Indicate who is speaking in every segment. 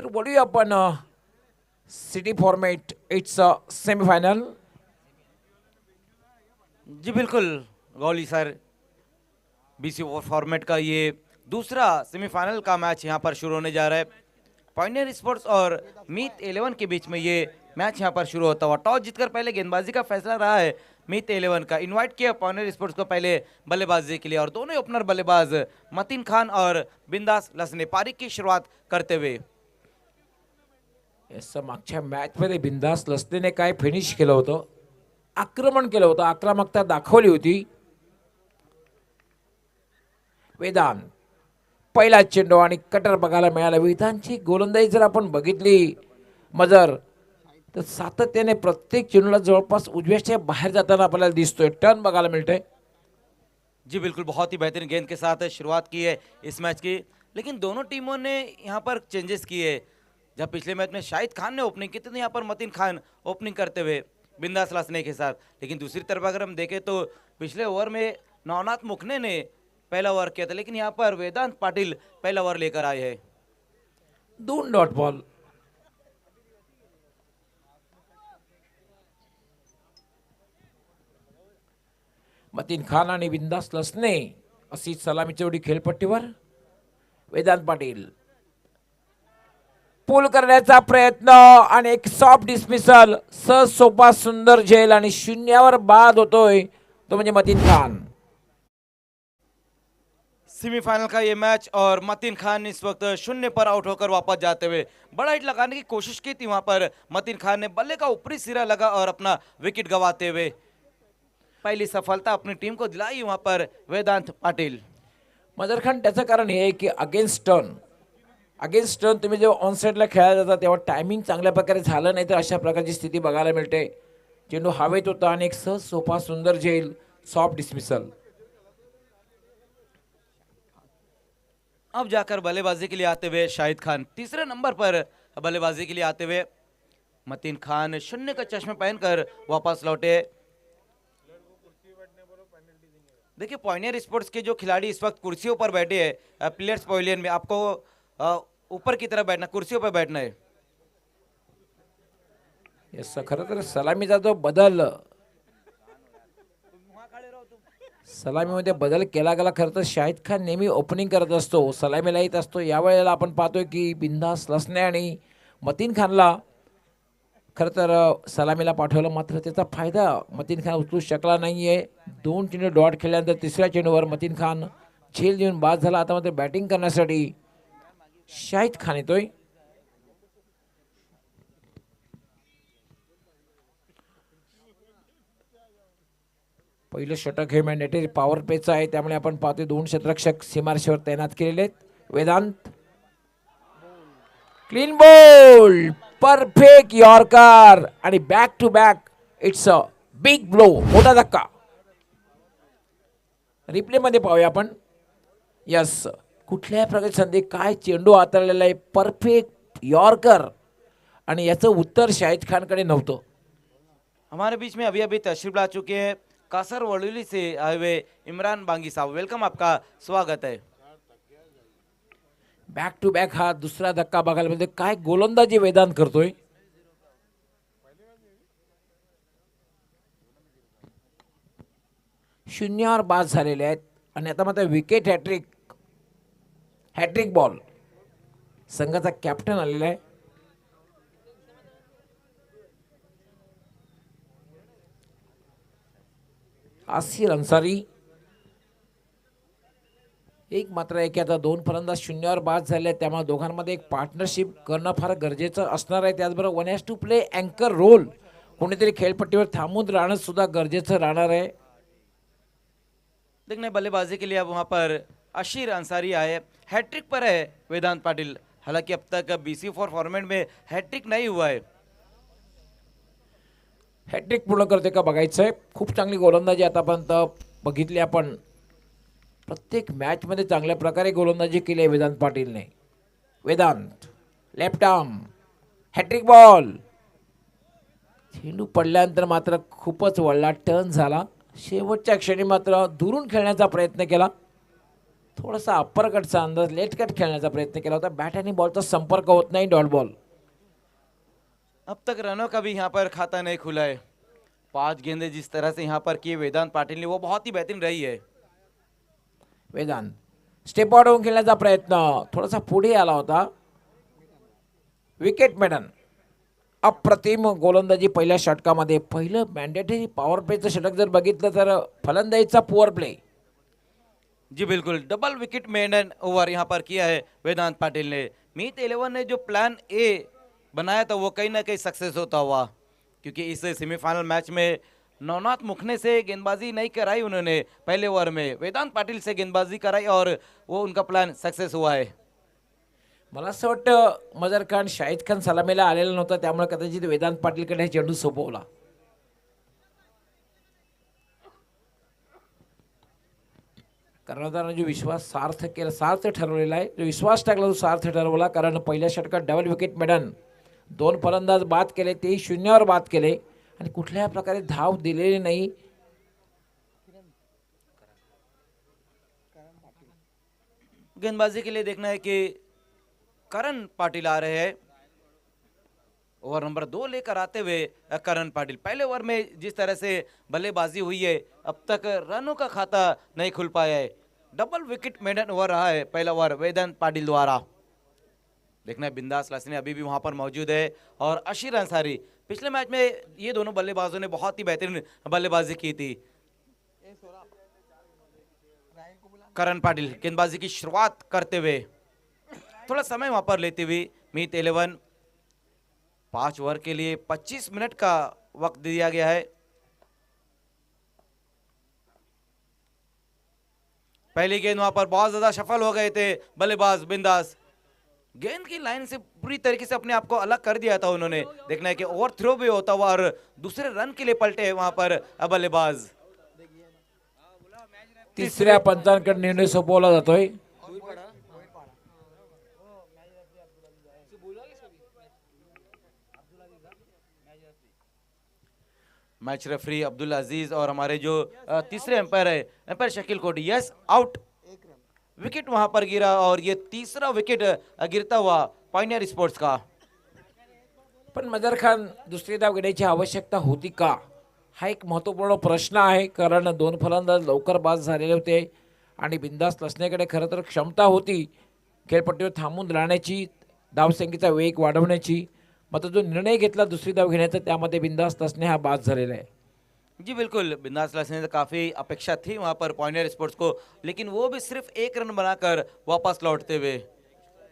Speaker 1: बोलूया आपण city format it's semifinal.
Speaker 2: जी बिल्कुल गौली सर, बीसी फॉर्मेट का ये दूसरा सेमीफाइनल का मैच यहाँ पर शुरू होने जा रहा है. पॉइनियर स्पोर्ट्स और मीत 11 के बीच में ये मैच यहाँ पर शुरू होता हुआ. टॉस जीतकर पहले गेंदबाजी का फैसला रहा है मीत 11 का. इनवाइट किया पॉइनियर स्पोर्ट्स को पहले बल्लेबाजी के लिए और दोनों ओपनर बल्लेबाज मतीन खान और बिंदास लसने पारी की शुरुआत करते हुए.
Speaker 1: याचं मागच्या मॅचमध्ये बिंदास लसनेने काय फिनिश केलं होतं, आक्रमण केलं होतं, आक्रमकता दाखवली होती. वेदांत पहिला चेंडू आणि कटर बघायला मिळाला. वेदांतची गोलंदाजी जर आपण बघितली मजर, तर सातत्याने प्रत्येक चेंडूला जवळपास उजव्याच्या बाहेर जाताना आपल्याला दिसतोय. टर्न बघायला मिळतंय.
Speaker 2: जी बिल्कुल, बहुत ही बेहतरीन गेंद के साथ शुरुआत की है इस मैच की. लेकिन दोनों टीमों ने यहाँ पर चेंजेस किए. जब पिछले मैच में शाहिद खान ने ओपनिंग की थी, यहाँ पर मतीन खान ओपनिंग करते हुए बिंदास लसने के साथ. लेकिन दूसरी तरफ अगर हम देखें तो पिछले ओवर में नवनाथ मुखने ने पहला ओवर किया था, लेकिन यहाँ पर वेदांत पाटिल पहला ओवर लेकर आए हैं.
Speaker 1: 2 डॉट बॉल. मतीन खान आणि बिंदास लसने अशी सलामीची जोडी खेळपट्टीवर. वेदांत पाटील पूल करण्याचा प्रयत्न आणि एक सॉफ्ट डिसमिसल. सहज सोपा सुंदर झेल आणि शून्यावर बाद होतोय तो म्हणजे मतीन खान.
Speaker 2: सेमीफाइनल का ये मैच और मतीन खान इस वक्त शून्य पर आउट होकर वापस जाते हुए बड़ा हिट लगाने की कोशिश की थी. वहां पर मतीन खान ने बल्ले का ऊपरी सिरा लगा और अपना विकेट गंवाते हुए पहली सफलता अपनी टीम को दिलाई. वहां पर वेदांत पाटिल.
Speaker 1: मजर खान त्याचं कारण हे आहे की अगेन्स्ट टर्न तुम्ही जेव्हा ऑन साईडला खेळायला जाता तेव्हा टायमिंग चांगल्या प्रकारे झालं नाही तर अशा प्रकारची स्थिती बघायला मिळते. चेंडू हवेत होता आणि एक सहज सोपा सुंदर झेल, सॉफ्ट डिसमिसल.
Speaker 2: अब जाकर बल्लेबाजी के लिए आते हुए शाहिद खान तीसरे नंबर पर बल्लेबाजी के लिए आते हुए. मतीन खान शून्य का चश्मा पहनकर वापस लौटे. देखिए पॉइनियर स्पोर्ट्स के जो खिलाड़ी इस वक्त कुर्सियों पर बैठे हैं प्लेयर्स पवेलियन में, आपको ऊपर की तरफ बैठना, कुर्सियों पर बैठना है.
Speaker 1: याचा खरं तर सलामीचा जो बदल, सलामीमध्ये बदल केला गेला. खरं तर शाहिद खान नेहमी ओपनिंग करत असतो, सलामीला येत असतो. यावेळेला आपण पाहतोय की बिंदास लसने आणि मतीन खानला खरं तर सलामीला पाठवलं, मात्र त्याचा फायदा मतीन खान उचलू शकला नाहीये. 2 चेंडू डॉट खेळल्यानंतर तिसऱ्या चेंडूवर मतीन खान झेल देऊन बाद झाला. आता मात्र बॅटिंग करण्यासाठी शाहिद खान येतोय. पहिलं षटक हे मॅन्डेटरी पॉवर पेचं आहे, त्यामुळे आपण पाहतोय 2 क्षेत्ररक्षक सीमारेषेवर तैनात केलेले आहेत. Vedant clean ball, perfect yorker आणि back to back. It's a big blow, मोठा धक्का. रिप्ले मध्ये पाहूया आपण. यस, कुठल्या प्रकारची संधी, काय चेंडू हाताळलेला आहे, परफेक्ट यॉर्कर. आणि याचं उत्तर शाहिद खानकडे नव्हतं.
Speaker 2: हमारे बीच में अभी अभी तशरीफ ला चुके हैं कासर वडोली से आए हुए इमरान बांगी साहब. वेलकम, आपका स्वागत है.
Speaker 1: बॅक टू बॅक हा दुसरा धक्का बघायला मिळतोय. काय गोलंदाजी वेदांत करतोय. शून्यावर बाद झालेले आहेत आणि आता मात्र विकेट हॅट्रिक बॉल. संघाचा कॅप्टन आलेला आहे. आसिर अन्सारी. एक मात्र आहे की आता 2 फलंदाज शून्यावर बाद झाले आहेत, त्यामुळे दोघांमध्ये एक पार्टनरशिप करणं फार गरजेचं असणार आहे. त्याचबरोबर 1 हॅज टू प्ले अँकर रोल. कोणीतरी खेळपट्टीवर थांबून राहणं सुद्धा गरजेचं राहणार है.
Speaker 2: देखने बल्लेबाजी के लिए अब वहां पर अशीर अंसारी आए. हैट्रिक पर है वेदांत पाटिल. हालांकि अब तक BC4 फॉर्मेट में हैट्रिक नहीं हुआ है.
Speaker 1: हॅट्रिक पूर्ण करते का बघायचं आहे. खूप चांगली गोलंदाजी आतापर्यंत बघितली आपण. प्रत्येक मॅचमध्ये चांगल्या प्रकारे गोलंदाजी केली आहे वेदांत पाटीलने. वेदांत लेफ्ट आर्म हॅट्रिक बॉल. चेंडू पडल्यानंतर मात्र खूपच वळला, टर्न झाला. शेवटच्या क्षणी मात्र दुरून खेळण्याचा प्रयत्न केला. थोडासा अप्पर कटचा अंदाज, लेट कट खेळण्याचा प्रयत्न केला होता. बॅट आणि बॉलचा संपर्क होत नाही. Dot ball.
Speaker 2: अब तक रनों का भी यहाँ पर खाता नहीं खुला है। 5 गेंदें जिस तरह से यहाँ पर किए वेदांत पाटिल ने, वो बहुत ही बेहतरीन रही है।
Speaker 1: वेदांत स्टेप आउट होऊन खेळण्याचा प्रयत्न, थोडासा पुढे आला होता. Wicket maiden. अप्रतिम गोलंदाजी पहिल्या षटकामध्ये. पहिलं मॅन्डेटरी पॉवर प्लेचं षटक जर बघितलं तर फलंदाजीचा पुअर प्ले.
Speaker 2: जी बिल्कुल, डबल विकेट मेडन ओवर यहाँ पर किया है वेदांत पाटिल ने। मीत 11 ने जो प्लान ए बनाया था वो कहीं ना कहीं सक्सेस होता हुआ, क्योंकि इस सेमीफाइनल मैच में नवनाथ मुखने से गेंदबाजी नहीं कराई उन्होंने। पहले ओवर में वेदांत पाटिल से गेंदबाजी कराई और वो उनका प्लान सक्सेस हुआ है।
Speaker 1: मला असं वाटतं मजर खान शाहिद खान सलामीला आलेला नव्हता, त्यामुळे कदाचित वेदांत पाटीलकडे हे चेंडू सोपवला. कर्णधाराने जो विश्वास सार्थ ठरवलेला आहे, जो विश्वास टाकला तो सार्थ ठरवला. कारण पहिल्या षटकात डबल विकेट मेडन, 2 फलंदाज बाद केले, तेही शून्यावर बाद केले आणि कुठल्याही प्रकारे धाव दिलेली नाही.
Speaker 2: गेंदबाजी के लिए देखना है कि करण पाटिल आ रहे हैं। ओवर नंबर 2 लेकर आते हुए करण पाटिल। पहले ओवर में जिस तरह से बल्लेबाजी हुई है, अब तक रनों का खाता नहीं खुल पाया है। डबल विकेट मेडन ओवर रहा है पहला ओवर वेदांत पाटिल द्वारा। देखना है बिंदास लसने अभी भी वहां पर मौजूद है और अशीर अंसारी। पिछले मैच में ये दोनों बल्लेबाजों ने बहुत ही बेहतरीन बल्लेबाजी की थी। करण पाटिल गेंदबाजी की शुरुआत करते हुए, थोड़ा समय वहां पर लेते हुए मीत 11 5 ओवर के लिए 25 मिनट का वक्त दिया गया है। पहली गेंद वहां पर बहुत ज्यादा सफल हो गए थे बल्लेबाज बिंदास। गेंद की लाइन से पूरी तरीके से अपने आप को अलग कर दिया था उन्होंने। देखना है कि ओवर थ्रो भी होता हुआ और दूसरे रन के लिए पलटे वहां पर बल्लेबाज।
Speaker 1: तिसऱ्या पंचांकडे निर्णय सोपवला जातोय.
Speaker 2: मैच रेफरी अब्दुल अजीज और हमारे जो तीसरे एम्पायर है एम्पायर शकील कोटी। Yes, out. विकेट वहां पर गिरा और ये तीसरा विकेट गिरता हुआ पायनियर स्पोर्ट्स का।
Speaker 1: पण मजर खान दुसरी धाव घेण्याची आवश्यकता होती का, हा एक महत्त्वपूर्ण प्रश्न आहे. कारण 2 फलंदाज लवकर बाद झालेले होते आणि बिंदास लसण्याकडे खरं तर क्षमता होती खेळपट्टीवर थांबून राहण्याची, धावसंख्येचा वेग वाढवण्याची. मात्र जो निर्णय घेतला दुसरी धाव घेण्याचा, त्यामध्ये बिंदास लसणे हा बाद झालेला आहे.
Speaker 2: जी बिल्कुल, बिंदास लसने से काफी अपेक्षा थी वहां पर पायनियर स्पोर्ट्स को, लेकिन वो भी सिर्फ 1 रन बनाकर वापस लौटते हुए।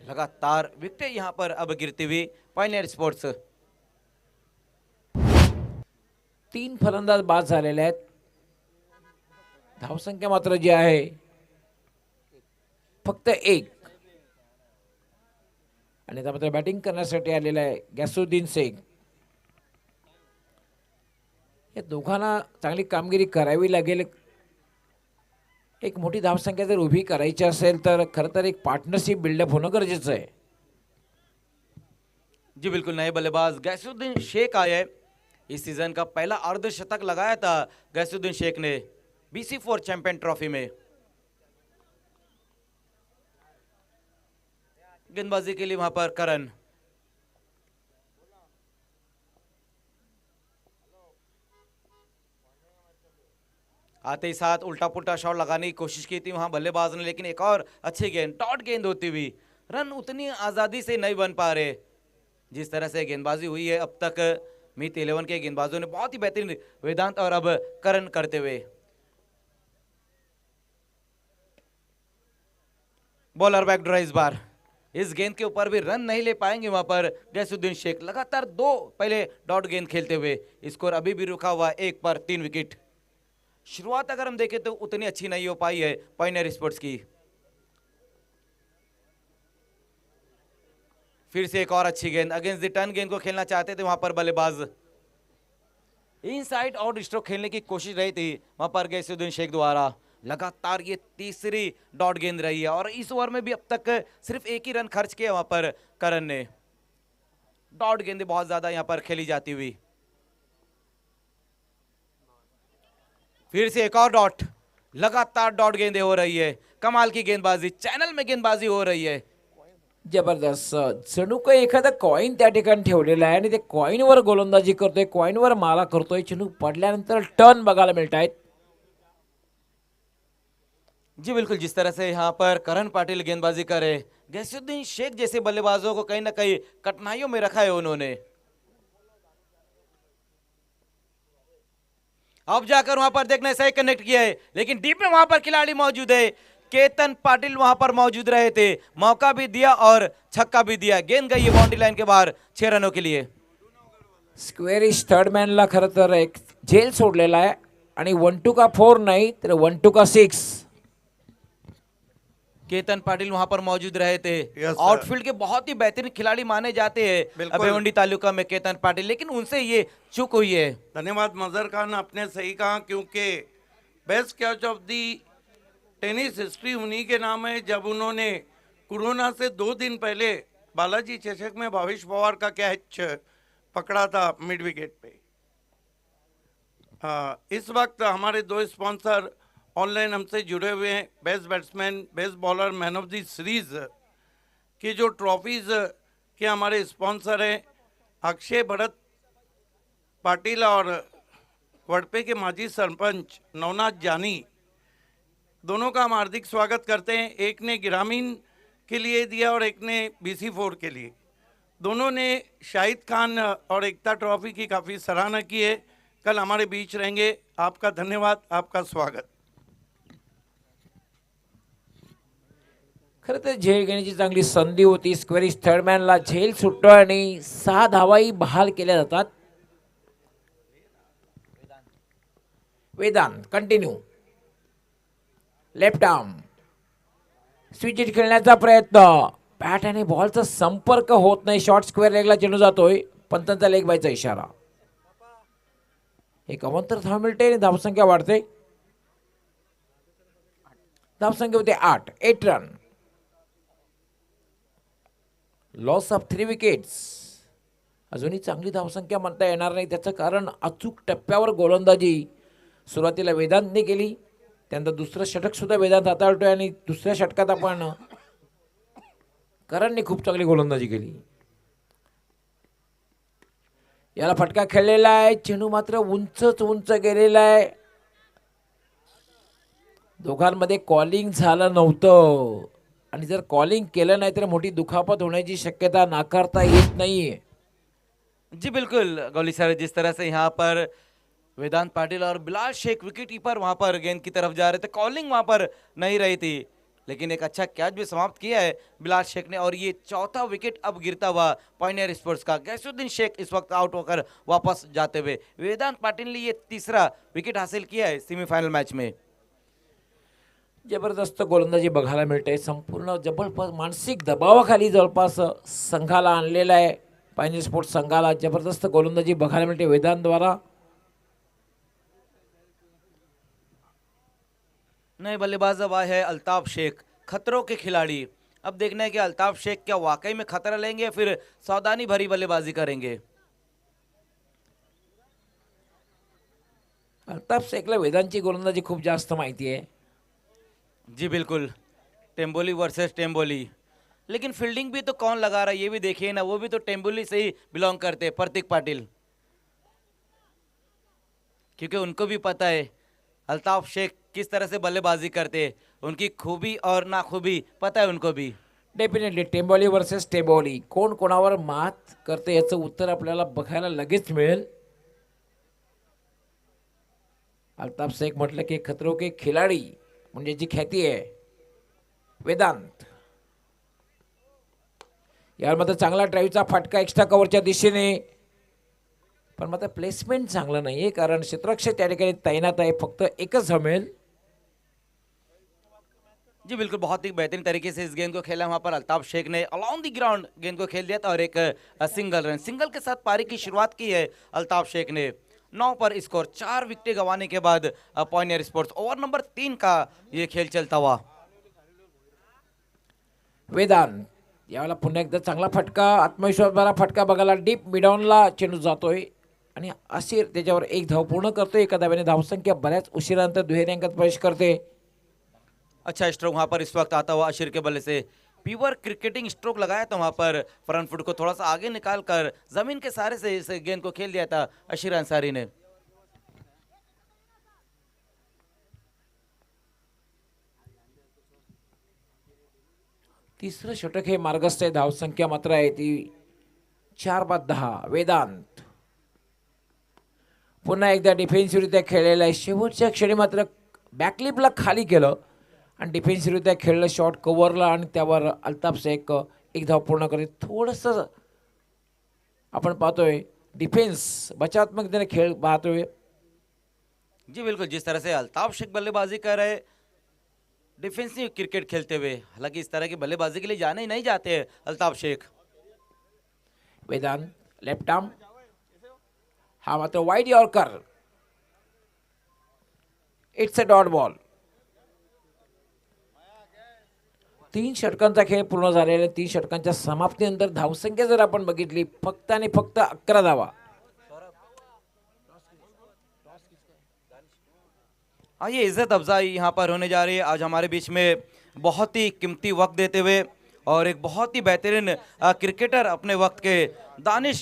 Speaker 2: लगातार विकेटें यहां पर अब गिरती हुई पायनियर स्पोर्ट्स।
Speaker 1: 3 फलंदाज बाद झालेले आहेत. धावसंख्या मात्र जी आहे फक्त 1. आणि त्यामध्ये बॅटिंग करण्यासाठी आलेला आहे गॅसुद्दीन शेख. या दोघांना चांगली कामगिरी करावी लागेल. एक मोठी धावसंख्या जर उभी करायची असेल तर खरं तर एक पार्टनरशिप बिल्डअप होणं गरजेचं आहे.
Speaker 2: जी बिल्कुल, नए बल्लेबाज गैसुद्दीन शेख आए। इस सीजन का पहला अर्धशतक लगाया था गैसुद्दीन शेख ने BC4 चैंपियन ट्रॉफी में। गेंदबाजी के लिए वहां पर करण। आते ही साथ उल्टा पुल्टा शॉट लगाने की कोशिश की थी वहां बल्लेबाज ने, लेकिन एक और अच्छी गेंद, डॉट गेंद होती हुई। रन उतनी आजादी से नहीं बन पा रहे जिस तरह से गेंदबाजी हुई है अब तक। मीत 11 के गेंदबाजों ने बहुत ही बेहतरीन, वेदांत और अब करण करते हुए। बॉलर बैकडोर इस बार इस गेंद के ऊपर भी रन नहीं ले पाएंगे वहां पर गैसुद्दीन शेख। लगातार 2 पहले डॉट गेंद खेलते हुए स्कोर अभी भी रुका हुआ 1 पर 3 विकेट। शुरुआत अगर हम देखें तो उतनी अच्छी नहीं हो पाई है पायनियर स्पोर्ट्स की। फिर से एक और अच्छी गेंद, अगेंस्ट द टर्न गेंद को खेलना चाहते थे वहां पर बल्लेबाज। इनसाइड आउट स्ट्रोक खेलने की कोशिश रही थी वहां पर गैसुद्दीन शेख द्वारा। लगातार ये तीसरी डॉट गेंद रही है और इस ओवर में भी अब तक सिर्फ 1 ही रन खर्च किया वहां पर करण ने। डॉट गेंदें बहुत ज्यादा यहां पर खेली जाती हुई। फिर से एक और डॉट, लगातार डॉट गेंदें हो रही है, कमाल की गेंदबाजी, चॅनल में गेंदबाजी हो रही है.
Speaker 1: जबरदस्त. जणू काही एखादा कॉईन त्या ठिकाणी ठेवलेला आहे आणि ते कॉईनवर गोलंदाजी करतोय, कॉईनवर मारा करतोय. चेंडू पडल्यानंतर टर्न बघायला मिळत आहेत.
Speaker 2: जी बिल्कुल, जिस तरह से यहाँ पर करण पाटिल गेंदबाजी करे, गैसुद्दीन शेख जैसे बल्लेबाजों को कहीं ना कहीं कठिनाइयों में रखा है उन्होंने. अब जाकर वहां पर देखना सही कनेक्ट किया है, लेकिन डीप में वहां पर खिलाड़ी मौजूद है. केतन पाटिल वहां पर मौजूद रहे थे, मौका भी दिया और छक्का भी दिया. गेंद गई है बाउंड्री लाइन के बाहर 6 रनों के लिए.
Speaker 1: स्क्वेरिश थर्ड मॅनला खरं तर एक झेल सोडलेला आहे आणि 1-2 का 4 नाही तर 1-2 का 6.
Speaker 2: केतन पाटिल वहां पर मौजूद रहे थे.
Speaker 3: Yes, sir.
Speaker 2: आउटफील्ड के बहुत ही बेहतरीन खिलाड़ी माने जाते हैं
Speaker 3: बिल्कुल।
Speaker 2: भिवंडी तालुका में केतन पाटिल, लेकिन उनसे ये चूक हुई है.
Speaker 3: धन्यवाद मजहर खान, आपने सही कहा, क्योंकि best catch of the tennis history उन्हीं के नाम है, जब उन्होंने कोरोना से 2 दिन पहले बालाजी चषक में भावेश पवार का कैच पकड़ा था मिड विकेट पे. इस वक्त हमारे 2 स्पॉन्सर ऑनलाइन हमसे जुड़े हुए हैं. Best batsman, best bowler, man of the series की जो ट्रॉफीज के हमारे स्पॉन्सर हैं अक्षय भरत पाटिल और वड़पे के माजी सरपंच नवनाथ जानी, दोनों का हम हार्दिक स्वागत करते हैं. एक ने ग्रामीण के लिए दिया और एक ने BC4 के लिए. दोनों ने शाहिद खान और एकता ट्रॉफी की काफ़ी सराहना की है. कल हमारे बीच रहेंगे. आपका धन्यवाद, आपका स्वागत.
Speaker 1: खरं तर झेल घेण्याची चांगली संधी होती. स्क्वेरिश थर्ड मॅनला झेल सुटतो आणि 6 धावाही बहाल केल्या जातात. Vedant continue left arm switch hit खेळण्याचा प्रयत्न. बॅट आणि बॉलचा संपर्क होत नाही. शॉर्ट स्क्वेअर लेगला चेंडू जातोय. पंतांचा लेग बायचा इशारा. एक अवंतर धाव मिळते आणि धावसंख्या वाढते. धावसंख्या होते 8 रन. Loss of 3 wickets. अजूनही चांगली धावसंख्या म्हणता येणार नाही. त्याचं कारण अचूक टप्प्यावर गोलंदाजी सुरुवातीला वेदांतने केली, त्यानंतर दुसरं षटक सुद्धा वेदांत हाताळतोय आणि दुसऱ्या षटकात आपण करणने खूप चांगली गोलंदाजी केली. याला फटका खेळलेला आहे. चेंडू मात्र उंच गेलेला आहे. दोघांमध्ये कॉलिंग झालं नव्हतं आणि जर कॉलिंग केलं नाही तर मोठी दुखापत होण्याची शक्यता नाकारता येत नाहीये.
Speaker 2: जी बिल्कुल गौली सर, जिस तरह से यहाँ पर वेदांत पाटिल और बिलाल शेख विकेट कीपर वहां पर गेंद की तरफ जा रहे थे, कॉलिंग वहां पर नहीं रही थी, लेकिन एक अच्छा कैच भी समाप्त किया है बिलाल शेख ने. और ये चौथा विकेट अब गिरता हुआ पॉइनियर स्पोर्ट्स का. गैसुद्दीन शेख इस वक्त आउट होकर वापस जाते हुए. वेदांत पाटिल ने ये तीसरा विकेट हासिल किया है सेमीफाइनल मैच में.
Speaker 1: जबरदस्त गोलंदाजी बघायला मिळते. संपूर्ण जबरदस्त मानसिक दबावाखाली जवळपास संघाला आणलेला आहे. पायनियर स्पोर्ट्स संघाला जबरदस्त गोलंदाजी बघायला मिळते वेदांतद्वारा.
Speaker 2: नए बल्लेबाज अब आए हैं अल्ताफ शेख, खतरों के खिलाड़ी. अब देखना है कि अल्ताफ शेख क्या वाकई में खतरा लेंगे या फिर सावधानी भरी बल्लेबाजी करेंगे.
Speaker 1: अल्ताफ शेखला वेदांतची गोलंदाजी खूप जास्त माहिती आहे.
Speaker 2: जी बिल्कुल, टेम्बोली वर्सेस टेम्बोली, लेकिन फील्डिंग भी तो कौन लगा रहा है ये भी देखिए ना. वो भी तो टेम्बोली से ही बिलोंग करते हैं, प्रतीक पाटिल, क्योंकि उनको भी पता है अल्ताफ शेख किस तरह से बल्लेबाजी करते हैं. उनकी खूबी और नाखूबी पता है उनको भी.
Speaker 1: डेफिनेटली टेंबोली वर्सेस टेंबोली, कोण कोणावर मात करते याचं उत्तर आपल्याला बघायला लगेच मिळेल. अल्ताफ शेख म्हटलं की खतरो के खिलाडी म्हणजे जी ख्याती आहे वेदांत. यावर मात्र चांगला ड्राईव्हचा फटका एक्स्ट्रा कव्हरच्या दिशेने, पण मात्र प्लेसमेंट चांगलं नाहीये कारण क्षेत्ररक्षक त्या ठिकाणी तैनात आहे. फक्त एकच जमेल.
Speaker 2: जी बिल्कुल, बहुत ही बेहतरीन तरीके से इस गेंद को खेला वहां पर अल्ताफ शेख ने. अलॉन्ग द ग्राउंड गेंद को खेल दिया था और एक सिंगल के साथ पारी की शुरुआत की है अल्ताफ शेख ने. 9 पर स्कोर, 4 विकेटें गंवाने के बाद पॉइनियर स्पोर्ट्स ओवर नंबर 3 का ये खेल चलता हुआ.
Speaker 1: वेदांत यावेळेला पुन्हा एकदा चांगला फटका, आत्मविश्वास भरा फटका बघायला. डीप मिडॉनला चेंडू जातोय. आणि अशीर त्याच्यावर एक धाव पूर्ण करतो. एका धाव्याने धावसंख्या बऱ्याच उशिरानंतर दुहेरी अंकात प्रवेश करते.
Speaker 2: अच्छा स्ट्रोक वहां पर इस वक्त आता हुआ अशीर के बल्ले से पीवर क्रिकेटिंग स्ट्रोक लगाया था वहां पर फ्रंट फुट को थोड़ा सा आगे निकाल कर जमीन के सहारे से इस गेंद को खेल दिया था अशीर अंसारी ने।
Speaker 1: तिसरं षटक हे मार्गस्थ आहे. धावसंख्या मात्र आहे ती 4-10. वेदांत पुन्हा एकदा डिफेन्सिव्हरित्या खेळलेला आहे. शेवटच्या क्षणी मात्र बॅकलिपला खाली केलं आणि डिफेन्सिव्हरित्या खेळलं. शॉट कव्हरला आणि त्यावर अल्ताफ शेख एक धाव पूर्ण करते. थोडंसं आपण पाहतोय डिफेन्स बचावात्मकतेने खेळ पाहतोय.
Speaker 2: जी बिल्कुल, जिस तरह से अल्ताफ शेख बल्लेबाजी कर रहे डिफेंसिव क्रिकेट खेलते हुए, हालांकि इस तरह की बल्लेबाजी के लिए जाने ही नहीं जाते अल्ताफ शेख।
Speaker 1: वेदांत लेफ्ट आर्म, हा मात्र wide yorker. It's a dot ball. 3 षटकांचा खेळ पूर्ण झालेला. 3 षटकांच्या समाप्तीनंतर धावसंख्या जर आपण बघितली फक्त आणि फक्त 11 धावा.
Speaker 2: ये इज्जत अफजाई यहाँ पर होने जा रही है आज हमारे बीच में, बहुत ही कीमती वक्त देते हुए और एक बहुत ही बेहतरीन क्रिकेटर अपने वक्त के दानिश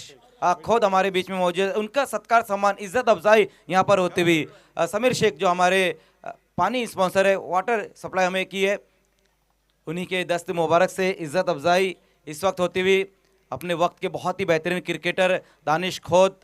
Speaker 2: खुद हमारे बीच में मौजूद है। उनका सत्कार सम्मान इज्जत अफजाई यहाँ पर होते हुए समीर शेख जो हमारे पानी स्पॉन्सर है, वाटर सप्लाई हमें की है, उन्हीं के दस्त मुबारक से इज्जत अफजाई इस वक्त होती हुई अपने वक्त के बहुत ही बेहतरीन क्रिकेटर दानिश खोद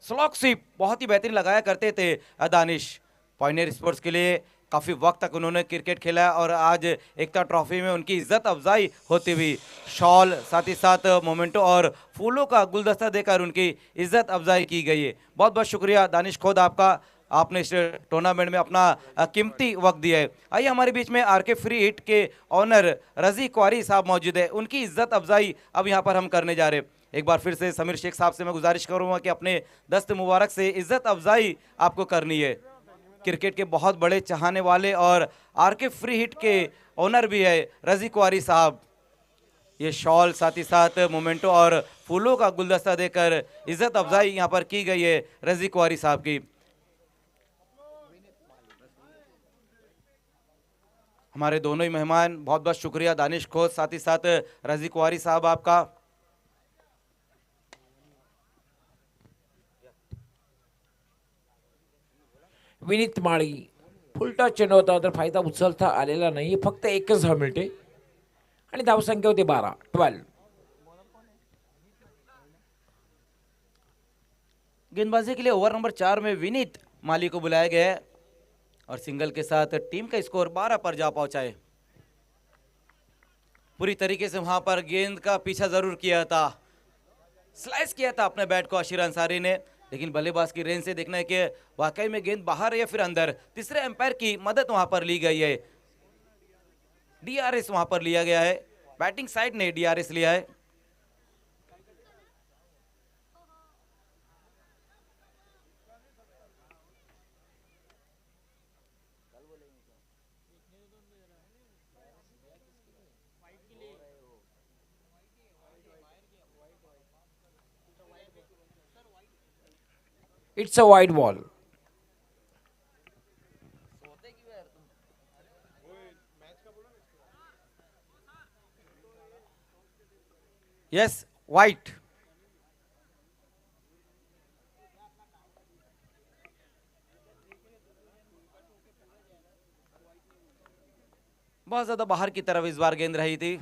Speaker 2: स्लॉक स्वीप बहुत ही बेहतरीन लगाया करते थे। दानिश पॉइनियर स्पोर्ट्स के लिए काफ़ी वक्त तक उन्होंने क्रिकेट खेला और आज एकता ट्रॉफी में उनकी इज्जत अफजाई होती हुई शॉल साथ ही साथ मोमेंटो और फूलों का गुलदस्ता देकर उनकी इज्जत अफजाई की गई है। बहुत बहुत शुक्रिया दानिश खोद आपका, आपने इस टूर्नामेंट में अपना कीमती वक्त दिया है। आइए हमारे बीच में आरके फ्री हिट के ऑनर रजी क्वारी साहब मौजूद है, उनकी इज्जत अफजाई अब यहाँ पर हम करने जा रहे हैं। एक बार फिर से समीर शेख साहब से मैं गुजारिश करूँगा कि अपने दस्त मुबारक से इज्जत अफजाई आपको करनी है। क्रिकेट के बहुत बड़े चाहने वाले और आरके फ्री हिट के ओनर भी है रजी क्वारी साहब। ये शॉल साथ ही साथ मोमेंटो और फूलों का गुलदस्ता देकर इज्जत अफजाई यहाँ पर की गई है रजी क्वारी साहब की। हमारे दोनों ही मेहमान, बहुत बहुत शुक्रिया दानिश खोद साथ ही साथ रजी क्वारी साहब आपका।
Speaker 1: विनीत माळी फुलटा चेंडू होता तर फायदा उचलता आलेला नाही. फक्त एकच धाव मिळते आणि धावसंख्या होती 12.
Speaker 2: गेंदबाजी के लिए ओवर नंबर 4 में विनीत माली को बुलाया गया है और सिंगल के साथ टीम का स्कोर 12 पर जा पहुंचा है। पूरी तरीके से वहां पर गेंद का पीछा जरूर किया था, स्लाइस किया था अपने बैट को अशीर अंसारी ने, लेकिन बल्लेबाज की रेंज से देखना है कि वाकई में गेंद बाहर है या फिर अंदर। तीसरे एम्पायर की मदद वहां पर ली गई है, डीआरएस वहां पर लिया गया है, बैटिंग साइड ने डीआरएस लिया है।
Speaker 1: It's a wide ball.
Speaker 2: Yes white. बहुत ज्यादा बाहर की तरफ इस बार गेंद रही थी,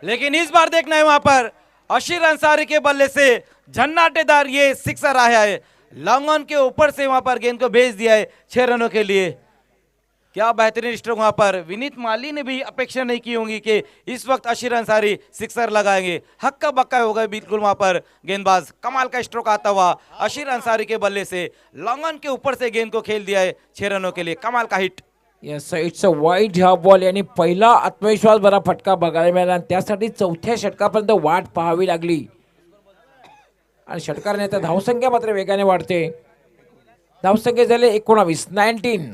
Speaker 2: लेकिन इस बार देखना है वहां पर अशीर अंसारी के बल्ले से झन्नाटेदार ये सिक्सर आया है, लॉन्ग ऑन के ऊपर से वहां पर गेंद को भेज दिया है 6 रनों के लिए। क्या बेहतरीन स्ट्रोक वहां पर, विनीत माली ने भी अपेक्षा नहीं की होंगी कि इस वक्त अशीर अंसारी सिक्सर लगाएंगे। हक्का बक्का हो गए बिल्कुल वहां पर गेंदबाज। कमाल का स्ट्रोक आता हुआ अशीर अंसारी के बल्ले से लॉन्ग ऑन के ऊपर से गेंद को खेल दिया है 6 रनों के लिए, कमाल का hit.
Speaker 1: Yes it's a wide ह्या बॉल. यांनी पहिला आत्मविश्वास भरा फटका बघायला मिळाला आणि त्यासाठी चौथ्या षटकापर्यंत वाट पाहावी लागली आणि षटकाने आता धावसंख्या मात्र वेगाने वाढते. धावसंख्या झाले 19.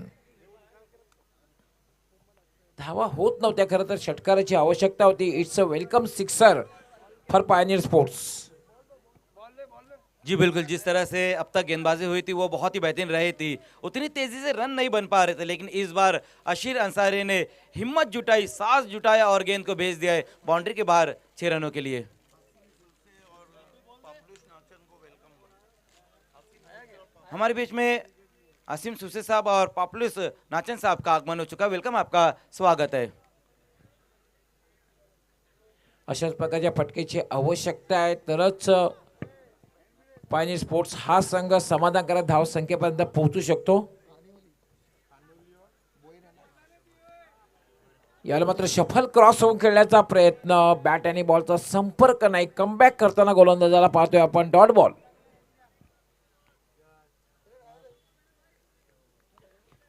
Speaker 1: धावा होत नव्हत्या. खरं तर षटकाराची आवश्यकता होती. It's a welcome sixer for pioneer sports.
Speaker 2: जी बिल्कुल, जिस तरह से अब तक गेंदबाजी हुई थी वो बहुत ही बेहतरीन रही थी। उतनी तेजी से रन नहीं बन पा रहे थे, लेकिन इस बार अशीर अंसारी ने हिम्मत जुटाई, साहस जुटाया और गेंद को भेज दिया है बाउंड्री के बाहर 6 रनों के लिए। हमारे बीच में असीम सुसे साहब और पॉपुलस नाचन साहब का आगमन हो चुका है। वेलकम, आपका स्वागत है।
Speaker 1: अशाच प्रकारच्या फटकेची आवश्यकता आहे, तरच पायनी स्पोर्ट्स हा संघ समाधानकारक धाव संख्येपर्यंत पोहोचू शकतो. याला मात्र सफल क्रॉस होऊन खेळण्याचा प्रयत्न, बॅट आणि बॉलचा संपर्क नाही. कमबॅक करताना गोलंदाजाला पाहतोय आपण डॉट बॉल.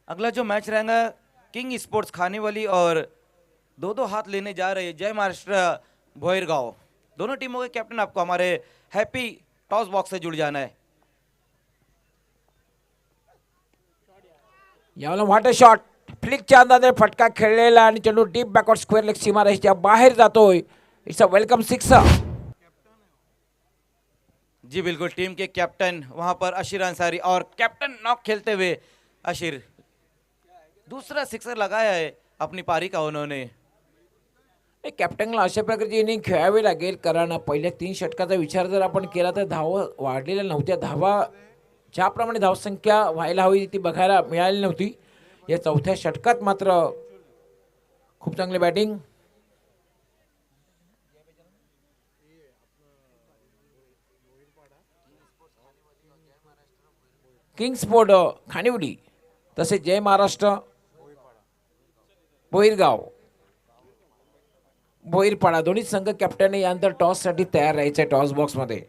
Speaker 2: अगला जो मैच रहेगा किंग स्पोर्ट्स खानेवाली और दो दो हाथ लेने जा रहे जय महाराष्ट्र भोईरगांव। दोनों टीमों के कैप्टन आपको हमारे हैप्पी टॉस बॉक्स से जुड़ जाना है।
Speaker 1: याला वाटर शॉट, फ्लिकच्या अंदाजे फटका खेळलेला आणि चेंडू डीप बॅकवर्ड स्क्वेअर लेग सीमारेषेच्या बाहेर जातोय. It's a welcome six.
Speaker 2: जी बिल्कुल, टीम के कैप्टन वहां पर अशीर अंसारी और कैप्टन नॉक खेलते हुए अशीर दूसरा सिक्सर लगाया है अपनी पारी का उन्होंने।
Speaker 1: कॅप्टनला अशा प्रकारची इनिंग खेळावी लागेल, कारण पहिल्या 3 षटकाचा विचार जर आपण केला तर धावा वाढलेल्या नव्हत्या. धावा ज्याप्रमाणे धावसंख्या व्हायला हवी ती बघायला मिळाली नव्हती. या चौथ्या षटकात मात्र खूप चांगली बॅटिंग. किंग स्पोर्ट खानिवडी तसेच जय महाराष्ट्र भोईरगाव भोईरपाडा दोन्ही संघ कॅप्टन यानंतर टॉस साठी तयार राहायचे टॉस बॉक्स मध्ये.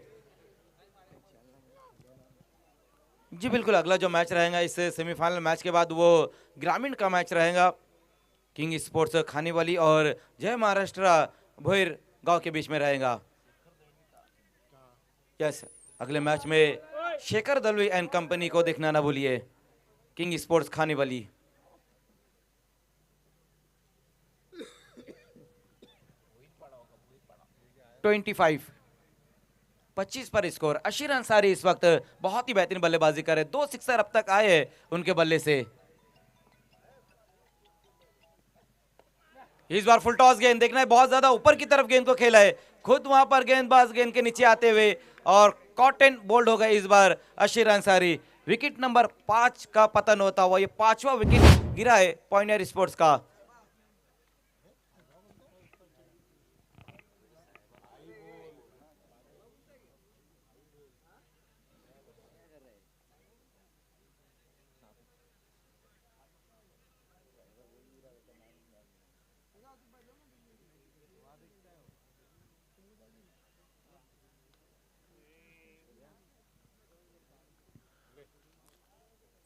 Speaker 2: जी बिल्कुल, अगला जो मैच रहेगा इस सेमीफाइनल मैच के बाद वो ग्रामीण का मैच रहेगा किंग स्पोर्ट्स खानेवाली और जय महाराष्ट्र भोईर गांव के बीच में रहेगा। यस, अगले मैच में शेखर दलवी एंड कंपनी को देखना ना भूलिए। किंग स्पोर्ट्स खानेवाली 25 पर स्कोर। अशीर अंसारी इस वक्त बहुत ही बेहतरीन बल्लेबाजी कर रहे, 2 सिक्सर अब तक आए हैं उनके बल्ले से। इस बार फुल टॉस गेंद देखना है, बहुत ज्यादा ऊपर की तरफ गेंद को खेला है, खुद वहां पर गेंदबाज गेंद के नीचे आते हुए और कॉटन बोल्ड हो गए इस बार अशीर अंसारी। विकेट नंबर 5 का पतन होता हुआ ये 5वां विकेट गिरा है पॉइंटर स्पोर्ट्स का।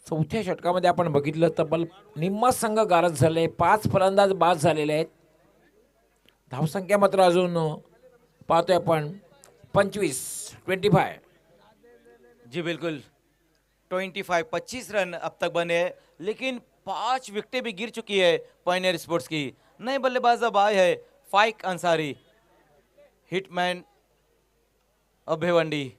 Speaker 1: चौथ्या षटकामध्ये आपण बघितलं तब्बल निम्मा संघ गारद झाले. 5 फलंदाज बाद झालेले आहेत. धावसंख्या मात्र अजून पाहतोय आपण 25.
Speaker 2: जी बिल्कुल, 25 रन अब तक बने हैं, लेकिन 5 विकेटें भी गिर चुकी है पॉइंटर स्पोर्ट्स की। नए बल्लेबाज अब आए हैं फाइक अंसारी, हिटमैन अभेवंडी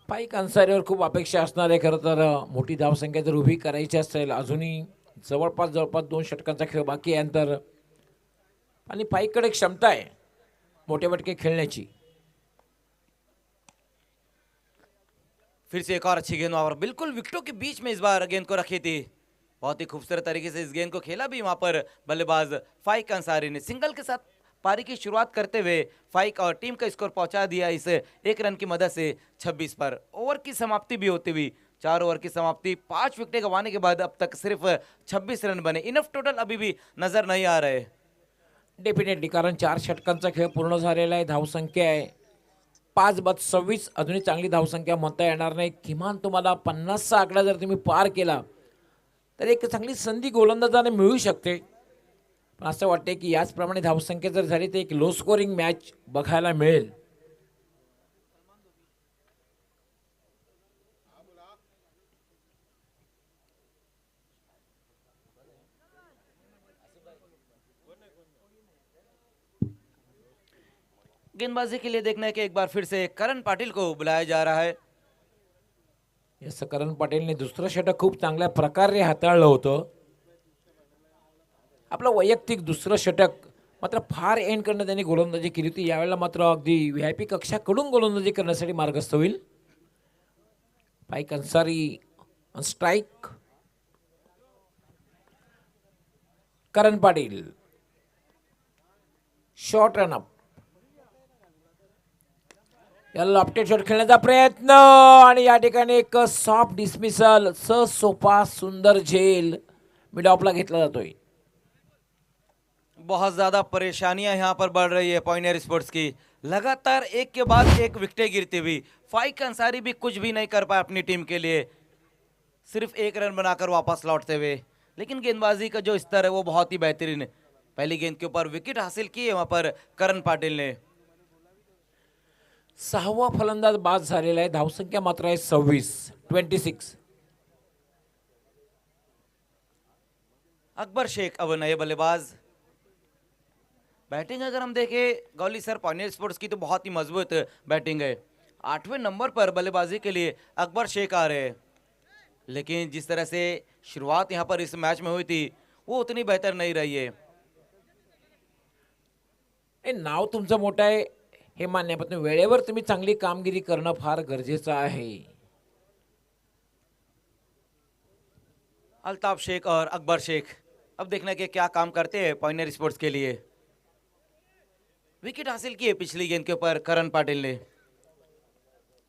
Speaker 2: फाइक
Speaker 1: अंसारीवर खूप अपेक्षा असणार आहे. खरं तर मोठी धावसंख्या जर उभी करायची असेल, अजूनही जवळपास 2 षटकांचा खेळ बाकी आहे नंतर, आणि पाईककडे क्षमता आहे मोठे फटके खेळण्याची.
Speaker 2: फिर से एक और अच्छी गेंद वहां पर बिल्कुल विकेटों के बीच में इस बार गेंद को रखी थी। बहुत ही खूबसूरत तरीके से इस गेंद को खेला भी वहां पर बल्लेबाज फाइक अंसारी ने। सिंगल के साथ पारी की शुरुआत करते हुए फाइक और टीम का स्कोर पहुंचा दिया इस 1 रन की मदद से 26 पर। ओवर की समाप्ति भी होती हुई 4 ओवर की समाप्ति, 5 विकेटें गंवाने के बाद अब तक सिर्फ 26 रन बने। इनफ टोटल अभी भी नजर नहीं आ रहे।
Speaker 1: डेफिनेटली, कारण 4 षटकांचा खेळ पूर्ण झालेला आहे. धावसंख्या आहे 5 बाद 26. अजूनही चांगली धावसंख्या म्हणता येणार नाही. किमान तुम्हाला 50चा आकडा जर तुम्ही पार केला तर एक चांगली संधी गोलंदाजाने मिळू शकते. पण असं वाटते की याचप्रमाणे धावसंख्या जर झाली तर एक लो स्कोरिंग मॅच बघायला मिळेल.
Speaker 2: गेंदबाजी के लिए देखना है कि एक बार फिर से करण पाटिल को बुलाया जा रहा है।
Speaker 1: याचं करण पाटीलने दुसरं षटक खूप चांगल्या प्रकारे हाताळलं होतं. आपलं वैयक्तिक दुसरं षटक मात्र फार एंड करणं त्यांनी गोलंदाजी केली होती. यावेळेला मात्र अगदी व्हीआयपी कक्षाकडून गोलंदाजी करण्यासाठी मार्गस्थ होईल. Paik Ansari on strike. Karan Patil short run up. याला लॉफ्टेड शॉट खेळण्याचा प्रयत्न आणि या ठिकाणी एक सॉफ्ट डिसमिसल. सोपा सुंदर झेल मिड ऑफला घेतला जातोय.
Speaker 2: बहुत ज्यादा परेशानियां यहाँ पर बढ़ रही है पॉइंटर स्पोर्ट्स की। लगातार एक के बाद एक विकेटें गिरती हुई। फाइक अंसारी भी कुछ भी नहीं कर पाए अपनी टीम के लिए, सिर्फ एक रन बनाकर वापस लौटते हुए। लेकिन गेंदबाजी का जो स्तर है वो बहुत ही बेहतरीन है। पहली गेंद के ऊपर विकेट हासिल की है वहां पर करण पाटिल ने।
Speaker 1: सहावा फलंदाज बाद झालेला आहे. धावसंख्या मात्र आहे 26.
Speaker 2: अकबर शेख अब नए बल्लेबाज। बैटिंग अगर हम देखें गौली सर पॉइंटर स्पोर्ट्स की तो बहुत ही मजबूत बैटिंग है। 8वें नंबर पर बल्लेबाजी के लिए अकबर शेख आ रहे हैं, लेकिन जिस तरह से शुरुआत यहां पर इस मैच में हुई थी वो उतनी बेहतर नहीं रही है।
Speaker 1: हे नाव तुमचं मोठं आहे हे मान्य आहे, पण वेळेवर तुम्ही चांगली कामगिरी करणं फार गरजेचं आहे.
Speaker 2: अल्ताफ शेख और अकबर शेख अब देखना कि क्या काम करते हैं पॉइंटर स्पोर्ट्स के लिए। विकेट हासिल किए पिछली गेंद के ऊपर करण पाटिल ने।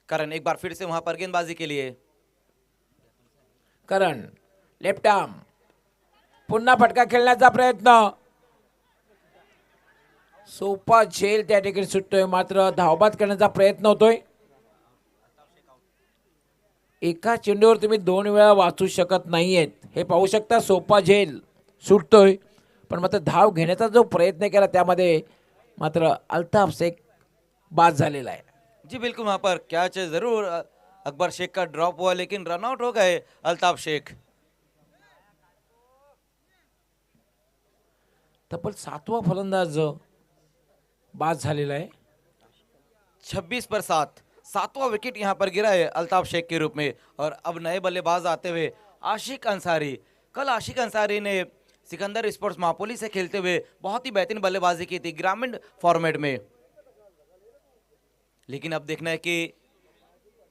Speaker 2: करण एक बार फिर से वहां पर गेंदबाजी के लिए।
Speaker 1: करण लेफ्ट आर्म पुन्हा फटका खेळण्याचा प्रयत्न. सोपा झेल त्या ठिकाणी सुटतोय, मात्र धावबाद करण्याचा प्रयत्न होतोय. एका चेंडूवर तुम्ही 2 वेळा वाचू शकत नाहीयेत हे पाहू शकता. सोपा झेल सुटतोय, पण मात्र धाव घेण्याचा जो प्रयत्न केला त्यामध्ये मात्र अल्ताफ शेख बाद झालेला आहे.
Speaker 2: जी बिल्कुल, वहां पर कैच जरूर अकबर शेख का ड्रॉप हुआ, लेकिन रनआउट हो गए अल्ताफ शेख।
Speaker 1: तब्बल 7वा फलंदाज बाद झालेला आहे.
Speaker 2: 26 पर 7, 7वां विकेट यहां पर गिरा है अल्ताफ शेख के रूप में। और अब नए बल्लेबाज आते हुए आशिक अंसारी। कल आशिक अंसारी ने सिकंदर स्पोर्ट्स महापोली से खेलते हुए बहुत ही बेहतरीन बल्लेबाजी की थी ग्रामीण फॉर्मेट में। लेकिन अब देखना है कि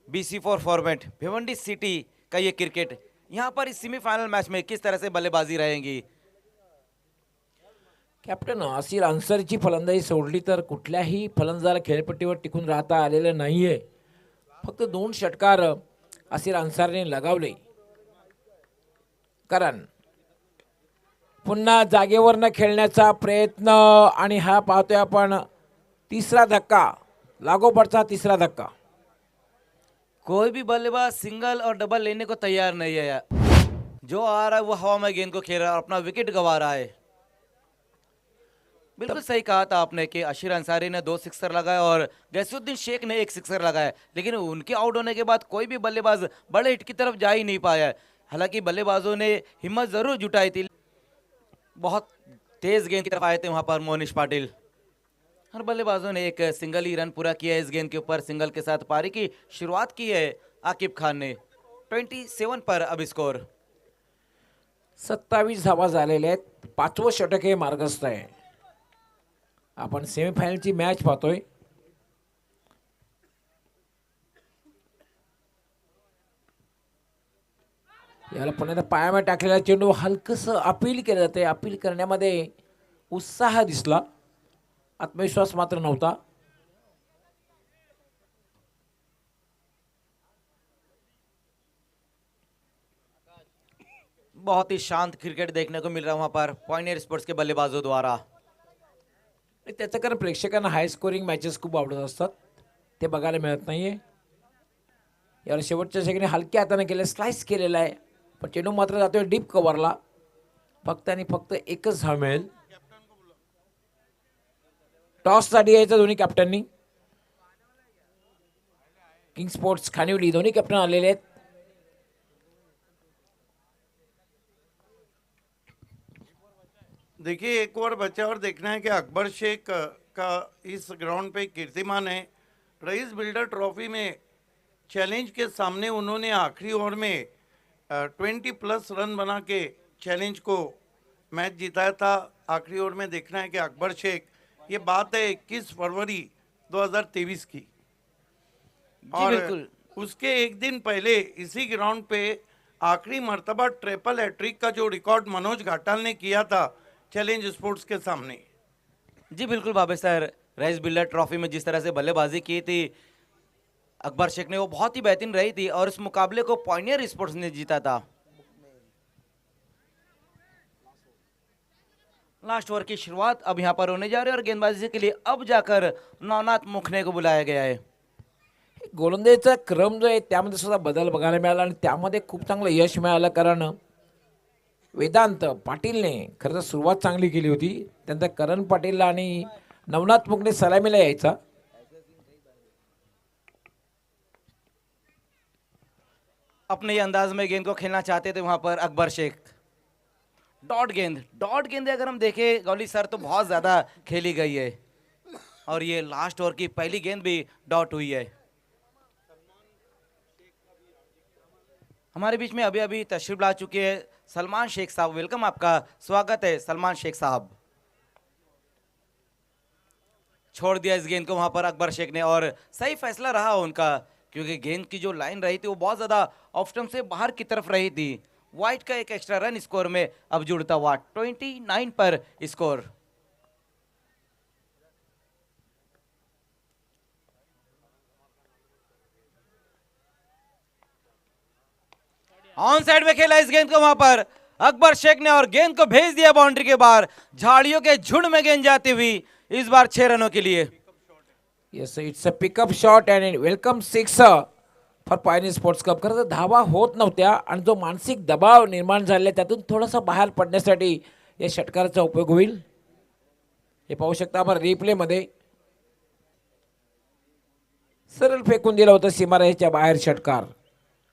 Speaker 2: BC4 फॉर्मेट भिवंडी सिटी का ये क्रिकेट यहां पर इस सेमीफाइनल मैच में किस तरह से बल्लेबाजी रहेंगी।
Speaker 1: कॅप्टन आसिर अन्सारीची फलंदाजी सोडली तर कुठल्याही फलंदाजाला खेळपट्टीवर टिकून राहता आलेलं नाहीये. फक्त 2 षटकार आसिर अन्सारीने लगावले. करण पुन्हा जागेवर न खेळण्याचा प्रयत्न आणि हा पाहतोय आपण तिसरा धक्का, लागोपाठचा तिसरा धक्का.
Speaker 2: कोई भी बल्लेबाज सिंगल और डबल लेने को तैयार नहीं है। जो आ रहा है वो हवा में गेंद को खेल रहा है और अपना विकेट गंवा रहा है। बिल्कुल सही कहा था आपने कि अशीर अंसारी ने 2 सिक्सर लगाए और गैसुद्दीन शेख ने 1 सिक्सर लगाया, लेकिन उनके आउट होने के बाद कोई भी बल्लेबाज बड़े हिट की तरफ जा ही नहीं पाया। हालांकि बल्लेबाजों ने हिम्मत जरूर जुटाई थी। बहुत तेज गेंद की तरफ आए थे वहां पर मोनिश पाटिल। हर बल्लेबाजों ने एक सिंगल ही रन पूरा किया इस गेंद के ऊपर। सिंगल के साथ पारी की शुरुआत की है आकिब खान ने। 27 पर अब स्कोर।
Speaker 1: 27 धावा झालेल्या आहेत. 5वं षटक हे मार्गस्थ आहे. आपण सेमीफायनलची मॅच पाहतोय. याला पुन्हा पायामध्ये टाकलेला चेंडू हलकसं अपील केलं जाते. अपील करण्यामध्ये उत्साह दिसला, आत्मविश्वास मात्र नव्हता.
Speaker 2: बहुत ही शांत क्रिकेट देखने को मिल रहा है वहां पर पॉइंटर स्पोर्ट्स के बल्लेबाजों द्वारा।
Speaker 1: त्याचं कारण प्रेक्षकांना हाय स्कोरिंग मॅचेस खूप आवडत असतात, ते बघायला मिळत नाहीये. याला शेवटच्या सेकंडी हलक्या हाताने केलं, स्लाइस केलेला आहे, पण चेंडू मात्र जातोय डीप कव्हरला. फक्त आणि फक्त एकच धाव मिळेल. टॉस साठी यायचं दोन्ही कॅप्टननी. किंग स्पोर्ट्स खानिवली दोन्ही कॅप्टन आलेले आहेत.
Speaker 3: देखिए एक ओवर बचा और देखना है कि अकबर शेख का इस ग्राउंड पे कीर्तिमान है। रईस बिल्डर ट्रॉफी में चैलेंज के सामने उन्होंने आखिरी ओवर में 20+ रन बना के चैलेंज को मैच जिताया था। आखिरी ओवर में देखना है कि अकबर शेख, ये बात है 21 फरवरी 2023 की, और
Speaker 2: बिल्कुल।
Speaker 3: उसके एक दिन पहले इसी ग्राउंड पे आखिरी मर्तबा ट्रिपल हैट्रिक का जो रिकॉर्ड मनोज घाटाल ने किया था चैलेंज स्पोर्ट्स के सामने।
Speaker 2: जी बिल्कुल बाबे सर, रईस बिल्डर ट्रॉफी में जिस तरह से बल्लेबाजी की थी अकबर शेख ने, वो बहुत ही बेहतरीन रही थी और इस मुकाबले को पॉइनियर स्पोर्ट्स ने जीता था। लास्ट ओवर की शुरुआत अब यहाँ पर होने जा रही है और गेंदबाजी के लिए अब जाकर नवनाथ मुखने को बुलाया गया है।
Speaker 1: गोलंदाजीचा क्रम जो आहे त्यामध्ये सुद्धा बदल बघायला मिळाला आणि त्यामध्ये खूप चांगलं यश मिळालं, कारण वेदांत पाटीलने खरं तर सुरुवात चांगली केली होती। त्यानंतर करण पाटील आणि नवनाथ मुकणे सलामीला यायचा।
Speaker 2: अपने ही अंदाज में गेंद को खेलना चाहते थे वहां पर अकबर शेख। डॉट गेंद अगर हम देखें गौली सर तो बहुत ज्यादा खेली गई है और ये लास्ट ओवर की पहली गेंद भी डॉट हुई है। हमारे बीच में अभी अभी तशरीफ ला चुके हैं सलमान शेख साहब। वेलकम, आपका स्वागत है सलमान शेख साहब। छोड़ दिया इस गेंद को वहां पर अकबर शेख ने और सही फैसला रहा उनका, क्योंकि गेंद की जो लाइन रही थी वो बहुत ज्यादा ऑफ स्टंप से बाहर की तरफ रही थी। व्हाइट का एक एक्स्ट्रा रन स्कोर में अब जुड़ता हुआ 29 पर स्कोर। ऑन साइड में खेला इस गेंद को वहां पर अकबर शेख ने और गेंद को भेज दिया बाउंड्री के बाहर। झाड़ियों के झुंड में गेंद जाती हुई इस बार 6 रनों के लिए।
Speaker 1: Yes, it's a pickup shot and welcome 6 for pioneer sports club. खरं तर धावा होत नव्हत्या आणि जो मानसिक दबाव निर्माण झाला त्यातून थोडासा बाहेर पडण्यासाठी या षटकाराचा उपयोग होईल। हे पाहू शकता आपण रिप्ले मध्ये, सरळ फेकून दिला होता सीमारेषेच्या बाहेर षटकार।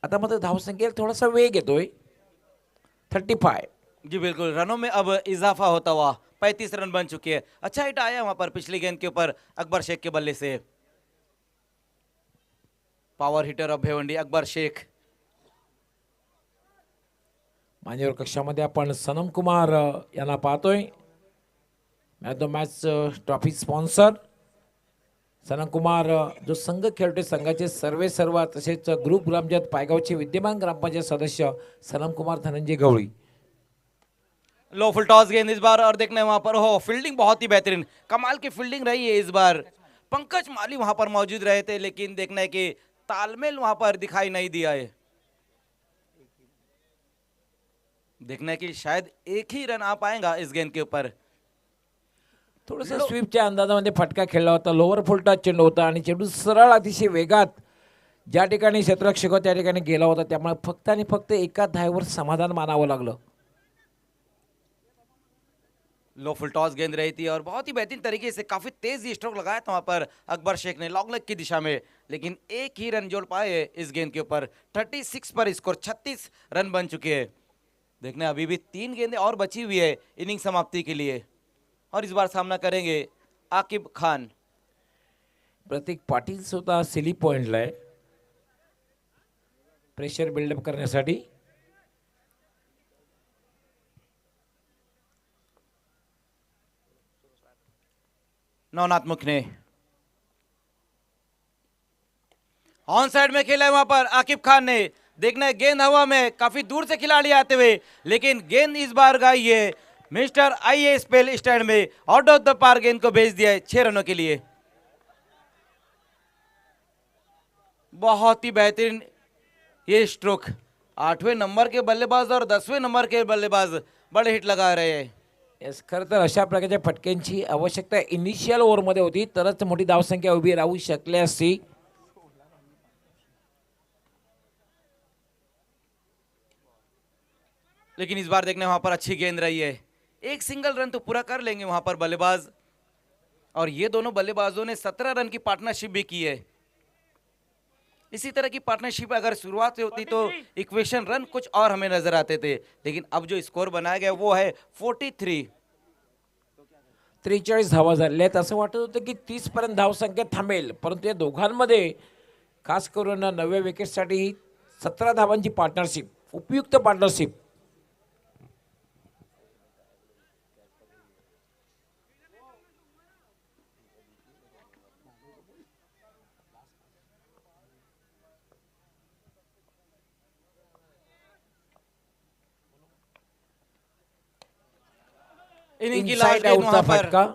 Speaker 1: आता मात्र धावसंख्येला थोडासा वेग येतोय, 35।
Speaker 2: जी बिल्कुल, रनों में अब इजाफा होता हुआ 35 रन बन चुके हैं। अच्छा हिट आया वहां पर पिछली गेंद के ऊपर अकबर शेख के बल्ले से। Power hitter of Bhiwandi Akbar Sheikh.
Speaker 1: मान्यवर कक्षामध्ये आपण सनम कुमार यांना पाहतोय, match the match trophy sponsor Sanam Kumar जो संघ खेळतोय, संघाचे सर्व तसेच ग्रुप ग्रामपंचायत पायगावचे विद्यमान ग्रामपंचायत सदस्य सनम कुमार धनंजय गवळी।
Speaker 2: लो फुल टॉस गेंद इस बार और देखना है वहां पर, हो फील्डिंग बहुत ही बेहतरीन, कमाल की फील्डिंग रही है इस बार। पंकज माली वहां पर मौजूद रहे थे लेकिन देखना है कि तालमेल वहां पर दिखाई नहीं दिया है। देखना है कि शायद एक ही रन आ पाएगा इस गेंद के ऊपर।
Speaker 1: थोडंसं स्वीपच्या अंदाजामध्ये फटका खेळला होता, लोअर फुलटा चेंडू होता आणि चेंडू सरळ अतिशय वेगात ज्या ठिकाणी क्षेत्ररक्षक होता त्या ठिकाणी गेला होता, त्यामुळे फक्त आणि फक्त एका धावेवर समाधान मानावं लागलं।
Speaker 2: लो फुल टॉस गेंद रही थी और बहुत ही बेहतरीन तरीके से काफी तेज स्ट्रोक लगाया था वहां पर अकबर शेख ने लॉन्ग लेग की दिशा में, लेकिन एक ही रन जोड़ पाए इस गेंद के ऊपर। 36 पर स्कोर, 36 रन बन चुके हैं। देखने अभी भी 3 गेंदें और बची हुई है इनिंग समाप्ति के लिए और इस बार सामना करेंगे आकिब खान।
Speaker 1: प्रतीक पाटील सुद्धा सिली पॉइंटला आहे प्रेशर बिल्डअप करण्यासाठी।
Speaker 2: नवनाथ मुखने ऑन साइड में खेला है वहां पर आकिब खान ने। देखना है गेंद हवा में, काफी दूर से खिलाड़ी आते हुए, लेकिन गेंद इस बार गई है मिस्टर आईए स्पेल स्टैंड में, आउट ऑफ द पार गेंद को भेज दिया है 6 रनों के लिए। बहुत ही बेहतरीन ये स्ट्रोक। 8वें नंबर के बल्लेबाज और 10वें नंबर के बल्लेबाज बड़े हिट लगा रहे हैं।
Speaker 1: येस, खरं तर अशा प्रकारच्या फटक्यांची आवश्यकता इनिशियल ओव्हरमध्ये होती, तरच मोठी धावसंख्या उभी राहू शकली असती।
Speaker 2: लेकिन इस बार देखने वहां पर अच्छी गेंद रही है, एक सिंगल रन तो पूरा कर लेंगे वहां पर बल्लेबाज, और ये दोनों बल्लेबाजों ने 17 रन की पार्टनरशिप भी की है। इसी तरह की पार्टनरशिप अगर शुरुआत से होती तो इक्वेशन रन कुछ और हमें नजर आते थे, लेकिन अब जो स्कोर बनाया गया वो है 43।
Speaker 1: 43 धावा झालेल्या आहेत. असं वाटत होतं की 30 पर्यंत धावसंख्या थांबेल, परंतु या दोघांमध्ये खास करून 9व्या विकेटसाठी 17 धावांची पार्टनरशिप, उपयुक्त पार्टनरशिप.
Speaker 2: इनिंग की
Speaker 1: इनसाइड
Speaker 2: लास्ट गेंद
Speaker 1: आउटचा
Speaker 2: वहां पर
Speaker 1: फटका,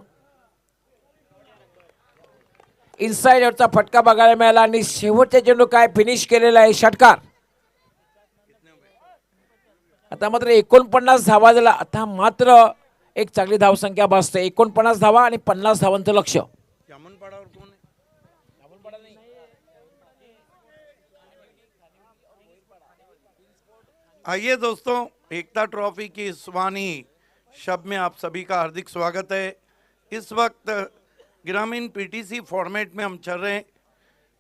Speaker 1: इनसाइड आउटचा फटका बघायला मिळाला आणि शेवटच्या चेंडू काय फिनिश केलेला आहे षटकार. आता मात्र 49 धावा झाला. आता मात्र एक चांगली धावसंख्या भासते. 49 धावा आणि 50 धावांचं लक्ष.
Speaker 3: जामुन पड़ा और कौन है? आइए दोस्तों, एकता ट्रॉफी की इस वानी शब्द में आप सभी का हार्दिक स्वागत है। इस वक्त ग्रामीण पीटीसी फॉर्मेट में हम चल रहे हैं।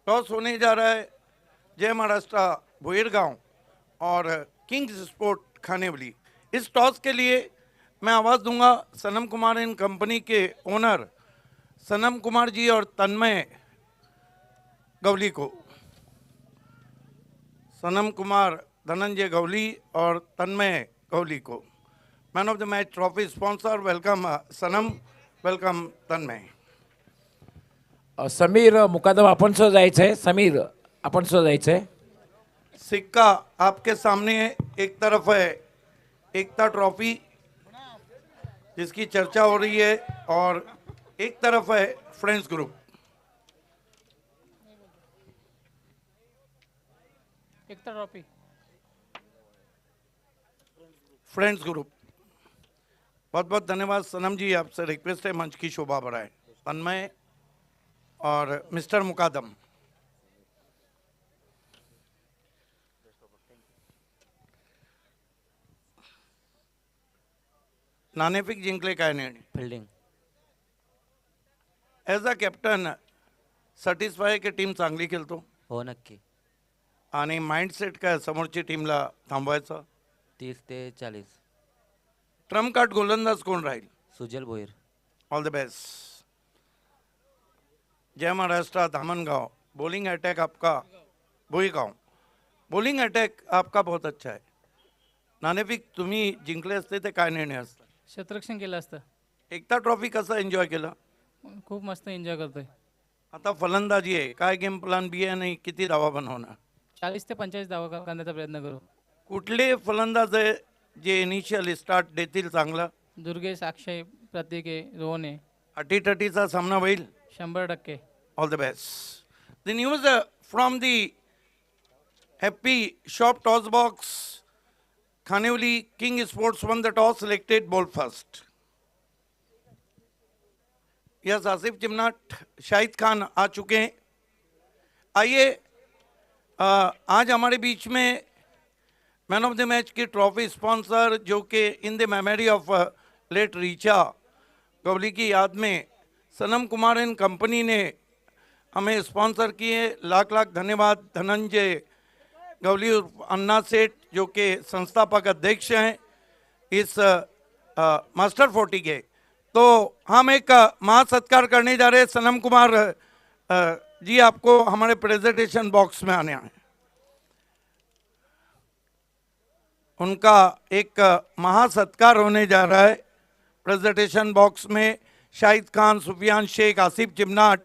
Speaker 3: टॉस होने जा रहा है जय महाराष्ट्र भोईरगांव और किंग्स स्पोर्ट खानेवली। इस टॉस के लिए मैं आवाज़ दूंगा सनम कुमार एंड कंपनी के ओनर सनम कुमार जी और तन्मय गवली को। सनम कुमार, धनंजय गवली और तन्मय गवली को। Man of the match trophy sponsor, welcome Sanam, welcome Tanmay.
Speaker 1: Sameer Mukadam आपण सुद्धा जायचंय. समीर आपण सुद्धा जायचंय.
Speaker 3: सिक्का आपके सामने है। एक तरफ है एकता ट्रॉफी जिसकी चर्चा हो रही है और एक तरफ है फ्रेंड्स ग्रुप।
Speaker 4: एकता ट्रॉफी
Speaker 3: फ्रेंड्स ग्रुप। बहुत बहुत धन्यवाद सनम जी, आपसे रिक्वेस्ट है मंच की शोभा बढ़ाएं। तन्मय और मिस्टर मुकादम। नाणेफेक जिंकले काय निर्णय?
Speaker 2: Fielding
Speaker 3: as a captain satisfy की टीम चांगली खेळतो
Speaker 2: हो नक्की.
Speaker 3: आणि माइंडसेट काय समोरची टीमला थांबवायचं?
Speaker 2: 30 ते 40.
Speaker 3: ट्रम्प कार्ड गोलंदाज कोण राहील?
Speaker 2: Sujal Bhoir.
Speaker 3: All the best. जय महाराष्ट्र धामनगांव। बॉलिंग अटैक आपका भोईगांव, बॉलिंग अटैक आपका बहुत अच्छा है। नाणेफेक तुम्ही जिंकले असते ते काय निर्णय असता?
Speaker 4: क्षेत्ररक्षण केलं असतं.
Speaker 3: एकता ट्रॉफी कसं एन्जॉय केलं?
Speaker 4: खूप मस्त एन्जॉय करतोय.
Speaker 3: आता फलंदाजी आहे, काय गेम प्लॅन बी आहे आणि किती धावा बनवणार?
Speaker 4: 40 ते 45 धावा करण्याचा प्रयत्न करू.
Speaker 3: कुठले फलंदाज आहे जे इनिशियल स्टार्ट देतील चांगला?
Speaker 4: दुर्गेश, अक्षय, प्रतीक आहे, रोहन आहे.
Speaker 3: अटीतटीचा सामना होईल?
Speaker 4: 100%.
Speaker 3: All the best. The news from the happy shop toss box. Khanevali King Sports won the toss, selected ball first. Yes, Asif Chimnat, Shahid Khan आ चुके हैं। आइए आज हमारे बीच में मैन ऑफ द मैच की ट्रॉफी स्पॉन्सर, जो कि in the memory of late Richa Gawali की याद में सनम कुमार एंड कंपनी ने हमें स्पॉन्सर किए। लाख लाख धन्यवाद धनंजय गवली उर्फ अन्ना सेठ, जो कि संस्थापक अध्यक्ष हैं इस मास्टर 40 के। तो हम एक महासत्कार करने जा रहे हैं। सनम कुमार जी, आपको हमारे प्रेजेंटेशन बॉक्स में आने आए। उनका एक महासत्कार होने जा रहा है प्रेजेंटेशन बॉक्स में। शाहिद खान, सुफियान शेख, आसिफ चिमनाट,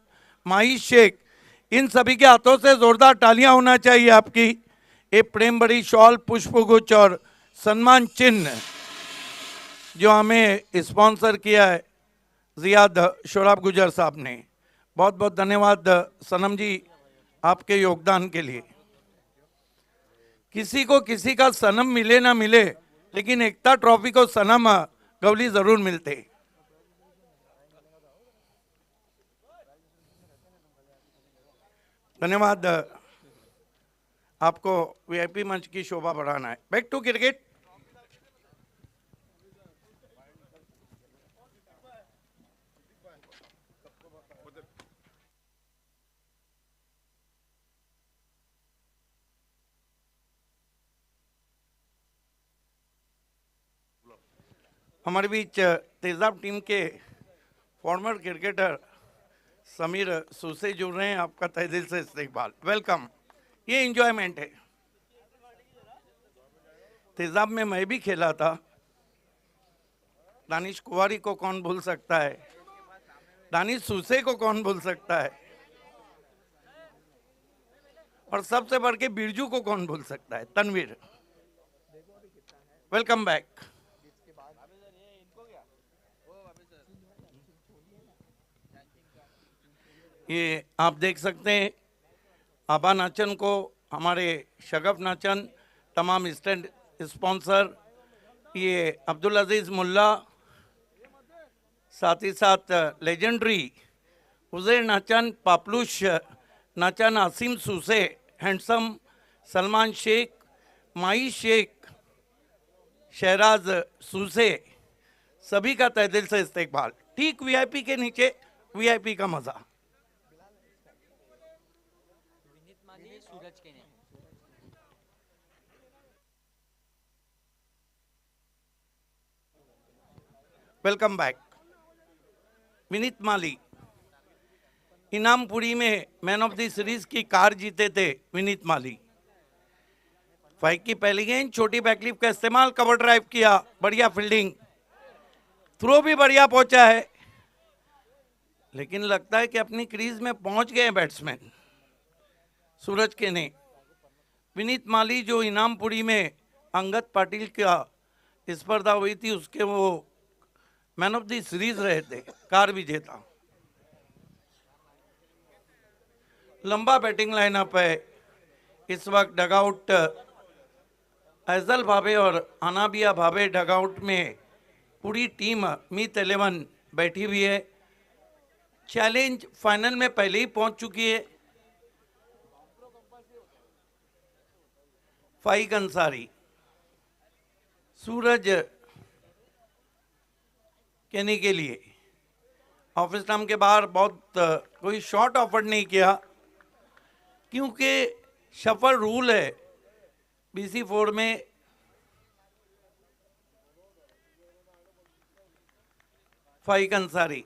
Speaker 3: माही शेख, इन सभी के हाथों से जोरदार तालियां होना चाहिए आपकी। एक प्रेम बड़ी शॉल, पुष्पगुच्छ और सम्मान चिन्ह जो हमें स्पॉन्सर किया है जियाद शोराब गुजर साहब ने। बहुत बहुत धन्यवाद सनम जी आपके योगदान के लिए। किसी को किसी का सनम मिले ना मिले, लेकिन एकता ट्रॉफी को सनम गवली जरूर मिलते। धन्यवाद। आपको वीआईपी मंच की शोभा बढ़ाना है। Back to cricket. हमारे बीच तेजाब टीम के फॉर्मर क्रिकेटर समीर सूसे जुड़ रहे हैं, आपका तहे दिल से इस्तकबाल, वेलकम। ये इंजॉयमेंट है। तेजाब में मैं भी खेला था, दानिश कुंवारी को कौन भूल सकता है, दानिश सूसे को कौन भूल सकता है, और सबसे बढ़ के बिरजू को कौन भूल सकता है, तनवीर। Welcome back. ये आप देख सकते हैं आबा नाचन को, हमारे शगफ नाचन, तमाम स्टैंड स्पॉन्सर, ये अब्दुल अजीज मुल्ला, साथ ही साथ लेजेंडरी उजैर नाचन, पापलूश नाचन, आसिम सूसे, हैंडसम, सलमान शेख, माई शेख, शहराज सूसे, सभी का तहे दिल से इस्तकबाल। ठीक वीआईपी के नीचे वीआईपी का मजा। Welcome back. विनीत माली इनामपुरी में मैन ऑफ द सीरीज की कार जीते थे विनीत माली। फाइव की पहली गेंद, छोटी बैकलिप का इस्तेमाल, कवर ड्राइव किया, बढ़िया फील्डिंग, थ्रो भी बढ़िया पहुंचा है, लेकिन लगता है कि अपनी क्रीज में पहुंच गए बैट्समैन सूरज के ने। विनीत माली जो इनामपुरी में अंगद पाटिल का स्पर्धा हुई थी, उसके वो मैन ऑफ द सीरीज रहे थे, कार विजेता। लंबा बैटिंग लाइनअप है इस वक्त। डगआउट ऐजल भावे और अनाबिया भावे डगआउट में पूरी टीम मीत 11 बैठी हुई है। चैलेंज फाइनल में पहले ही पहुंच चुकी है। फाइक अंसारी, सूरज कहने के लिए ऑफिस टाइम के बाहर बहुत कोई शॉट ऑफर नहीं किया, क्योंकि शफल रूल है BC4 में। फाइक अंसारी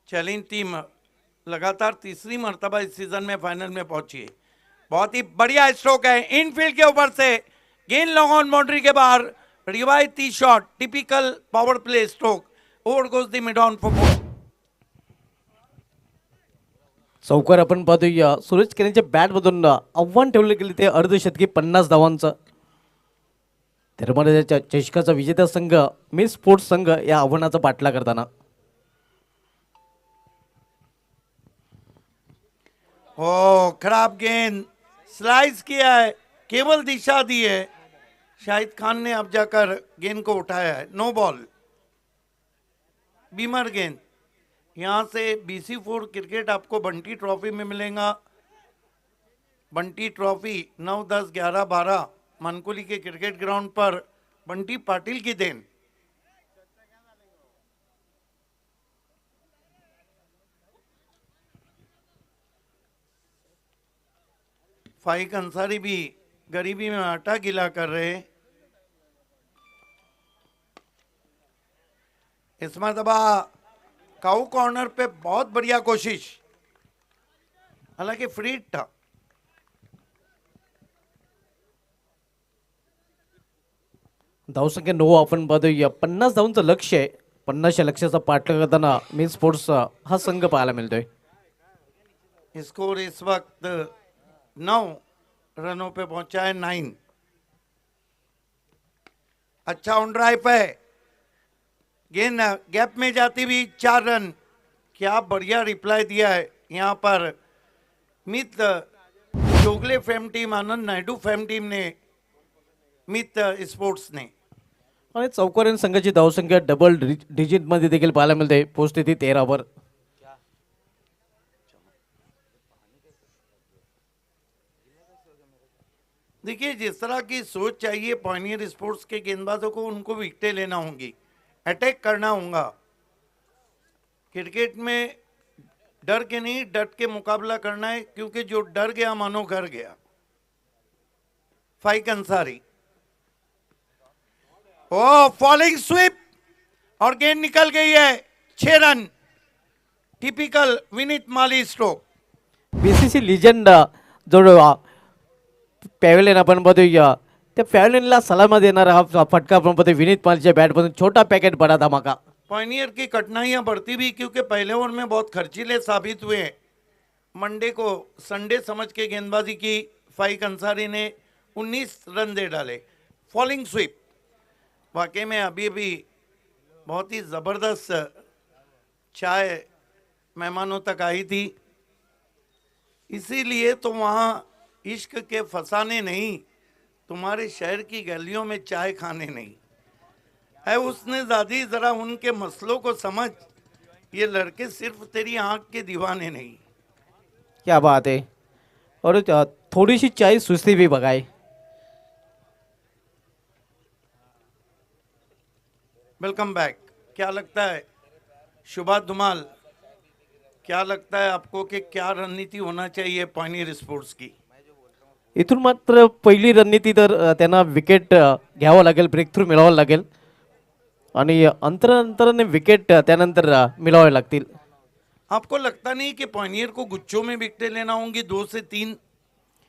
Speaker 3: चैलेंज टीम लगातार तीसरी मर्तबा इस सीजन में फाइनल में पहुंची है। बहुत ही बढ़िया स्ट्रोक है इनफील्ड के ऊपर से, गेंद लॉन्ग ऑन बाउंड्री के बाहर, रिवायती shot, typical power play stroke, over goes the mid on for 4।
Speaker 5: चौकार आपण पाहतोय सूरज केनेच्या बॅटमधून आव्हान ठेवलं गेलं ते अर्धशतकी 50 धावांचं। धर्मराजाच्या चषकाचा विजेता संघ मिस स्पोर्ट्स संघ या आव्हानाचा पाठला करताना।
Speaker 3: ओ खराब गेंद, स्लाइस किया है, केवल दिशा दी है, शाहिद खान ने अब जाकर गेंद को उठाया है। नो बॉल, बीमर गेंद। यहाँ से BC4 क्रिकेट आपको बंटी ट्रॉफी में मिलेगा। बंटी ट्रॉफी 9, 10, 11, 12 मनकुली के क्रिकेट ग्राउंड पर बंटी पाटिल की देन। फाइक अंसारी भी गरीबी में आटा गिला कर रहे हैं। इस मरतबा काऊ कॉर्नर पे बहुत बढ़िया कोशिश, हालांकि फ्री था।
Speaker 5: धावसंख्या 9 आपण पाहतोय 50 धावांचं लक्ष्य आहे। 50 लक्ष्याचा पाठला करताना मिस स्पोर्ट्स हा संघ पाहायला मिळतोय।
Speaker 3: स्कोर इस वक्त 9 रनों पे पहुंचा है, 9। अच्छा ऑन ड्राइव है, गेंद गैप में जाती हुई 4 रन। क्या बढ़िया रिप्लाई दिया है यहाँ पर मित जोगले फेम टीम, आनंद नायडू फेम टीम ने, मित स्पोर्ट्स ने।
Speaker 5: आणि चौकारीण संघाची धावसंख्या डबल डिजिट मध्ये देखील पाहायला मिळते, पोहोचते ती 13 वर।
Speaker 3: देखिए जिस तरह की सोच चाहिए पॉइनियर स्पोर्ट्स के गेंदबाजों को, उनको विकेटें लेना होंगी, अटैक करना होगा। क्रिकेट में डर के नहीं डट के मुकाबला करना है, क्योंकि जो डर गया मानो घर गया। फाइक अंसारी ओ फॉलिंग स्वीप और गेंद निकल गई है 6 रन। टिपिकल विनीत माली स्ट्रोक।
Speaker 5: बीसीसी लिजंड जो पॅव्हलियन आपण बघूया त्या पॅव्हलियनला सलाम देणारा हा फटका आपण बघतो विनीत मालीच्या बॅटमधून छोटा पॅकेट बडा धमाका.
Speaker 3: पॉइनियर की कठिनाइयां बढ़ती भी क्योंकि पहले ओवर में बहुत खर्चीले साबित हुए। मंडे को संडे समझ के गेंदबाजी की फाइक अंसारी ने 19 रन दे डाले। फॉलिंग स्वीप वाकई में अभी अभी बहुत ही ज़बरदस्त चाय मेहमानों तक आई थी, इसीलिए तो वहाँ इश्क के फसाने नहीं, तुम्हारे शहर की गलियों में चाय खाने नहीं है। उसने ज़्यादा ज़रा उनके मसलों को समझ, ये लड़के सिर्फ तेरी आंख के दीवाने नहीं।
Speaker 5: क्या बात है. और थोडीशी चाय सुस्ती भी बघाय.
Speaker 3: Welcome back. क्या लगता है शुभा धुमाल, क्या लगता है आपको कि क्या रणनीति होना चाहिए पॉइनियर स्पोर्ट्स की?
Speaker 5: इथून मात्र पहिली रणनीती तर त्यांना विकेट घ्यावं लागेल, ब्रेक थ्रू मिळवावं लागेल आणि अंतराने विकेट त्यानंतर मिळवावे लागतील.
Speaker 3: आपको लगता नहीं कि पॉइनियर को गुच्छों में विकेटें लेना होंगी 2 से 3?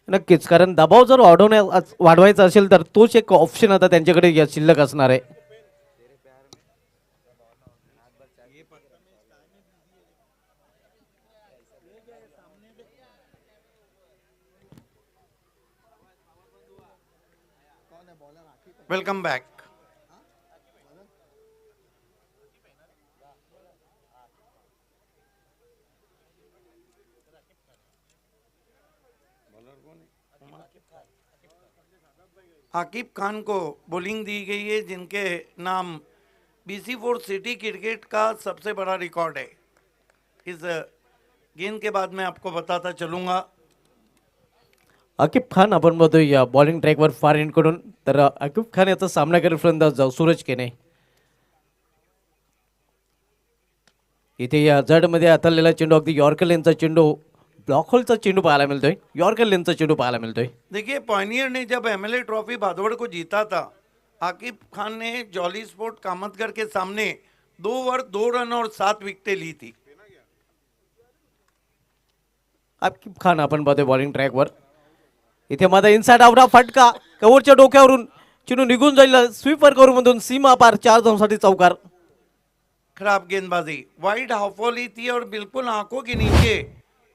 Speaker 5: नक्कीच, कारण दबाव जर वाढवायचा असेल तर तोच एक ऑप्शन आता त्यांच्याकडे शिल्लक असणार आहे.
Speaker 3: Welcome back. आकिब खान को बॉलिंग दी गई है, जिनके नाम BC4 सिटी क्रिकेट का सबसे बड़ा रिकॉर्ड है। इस गेंद के बाद मैं आपको बताता चलूँगा।
Speaker 5: आकिब खान आपण बघतोय बॉलिंग ट्रॅकवर फार एंड कडून, तर आकिब खान याचा सामना करेल फलंदाज सूरज केने. इथे या जडमध्ये हाताळलेला चेंडू अगदी यॉर्कर लेनचा चेंडू, ब्लॉक होलचा चेंडू पाहायला मिळतोय, यॉर्कर लेनचा चेंडू पाहायला मिळतोय.
Speaker 3: देखिए, पॉइनियर ने जब MLA ट्रॉफी भादवड़ को जीता था, आकिब खान ने जॉली स्पोर्ट कामतगर के सामने 2 ओवर 2 रन और 7 विकेटें ली थी।
Speaker 5: आकिब खान आपण बघतोय बॉलिंग ट्रॅकवर. इथे माझा इनसाइड आउट फटका कव्हरच्या डोक्यावरून चेंडू निघून जाईल स्वीपर करून मधून सीमा पार 4 धावांसाठी चौकार.
Speaker 3: खराब गेंदबाजी, वाइड हाफोली थी और बिल्कुल आंखों के नीचे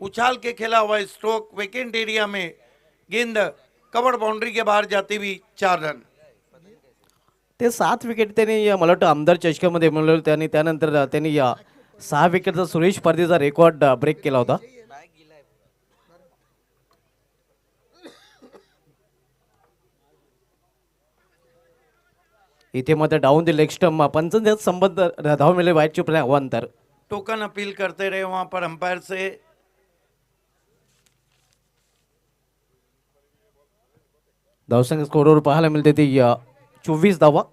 Speaker 3: उछाल के खेला हुआ स्ट्रोक, वेकेंट एरिया में गेंद कवर बाउंड्री के बाहर जाती हुई 4 रन।
Speaker 5: ते 7 विकेट त्यांनी मला वाटतं आमदार चषकामध्ये मिळवले होते आणि त्यानंतर त्यांनी 6 विकेटचा सुरेश पारधीचा रेकॉर्ड ब्रेक केला होता. इथे मात्र डाऊन द लेग स्टंप पंचांच्या संबंध धाव मिळाले वाईट चुपले अवांतर.
Speaker 3: टोकन अपील करते रहे वहां पर अंपायर से।
Speaker 5: धावसंख्या स्कोरवर पाहायला मिळते ती 24 धावा.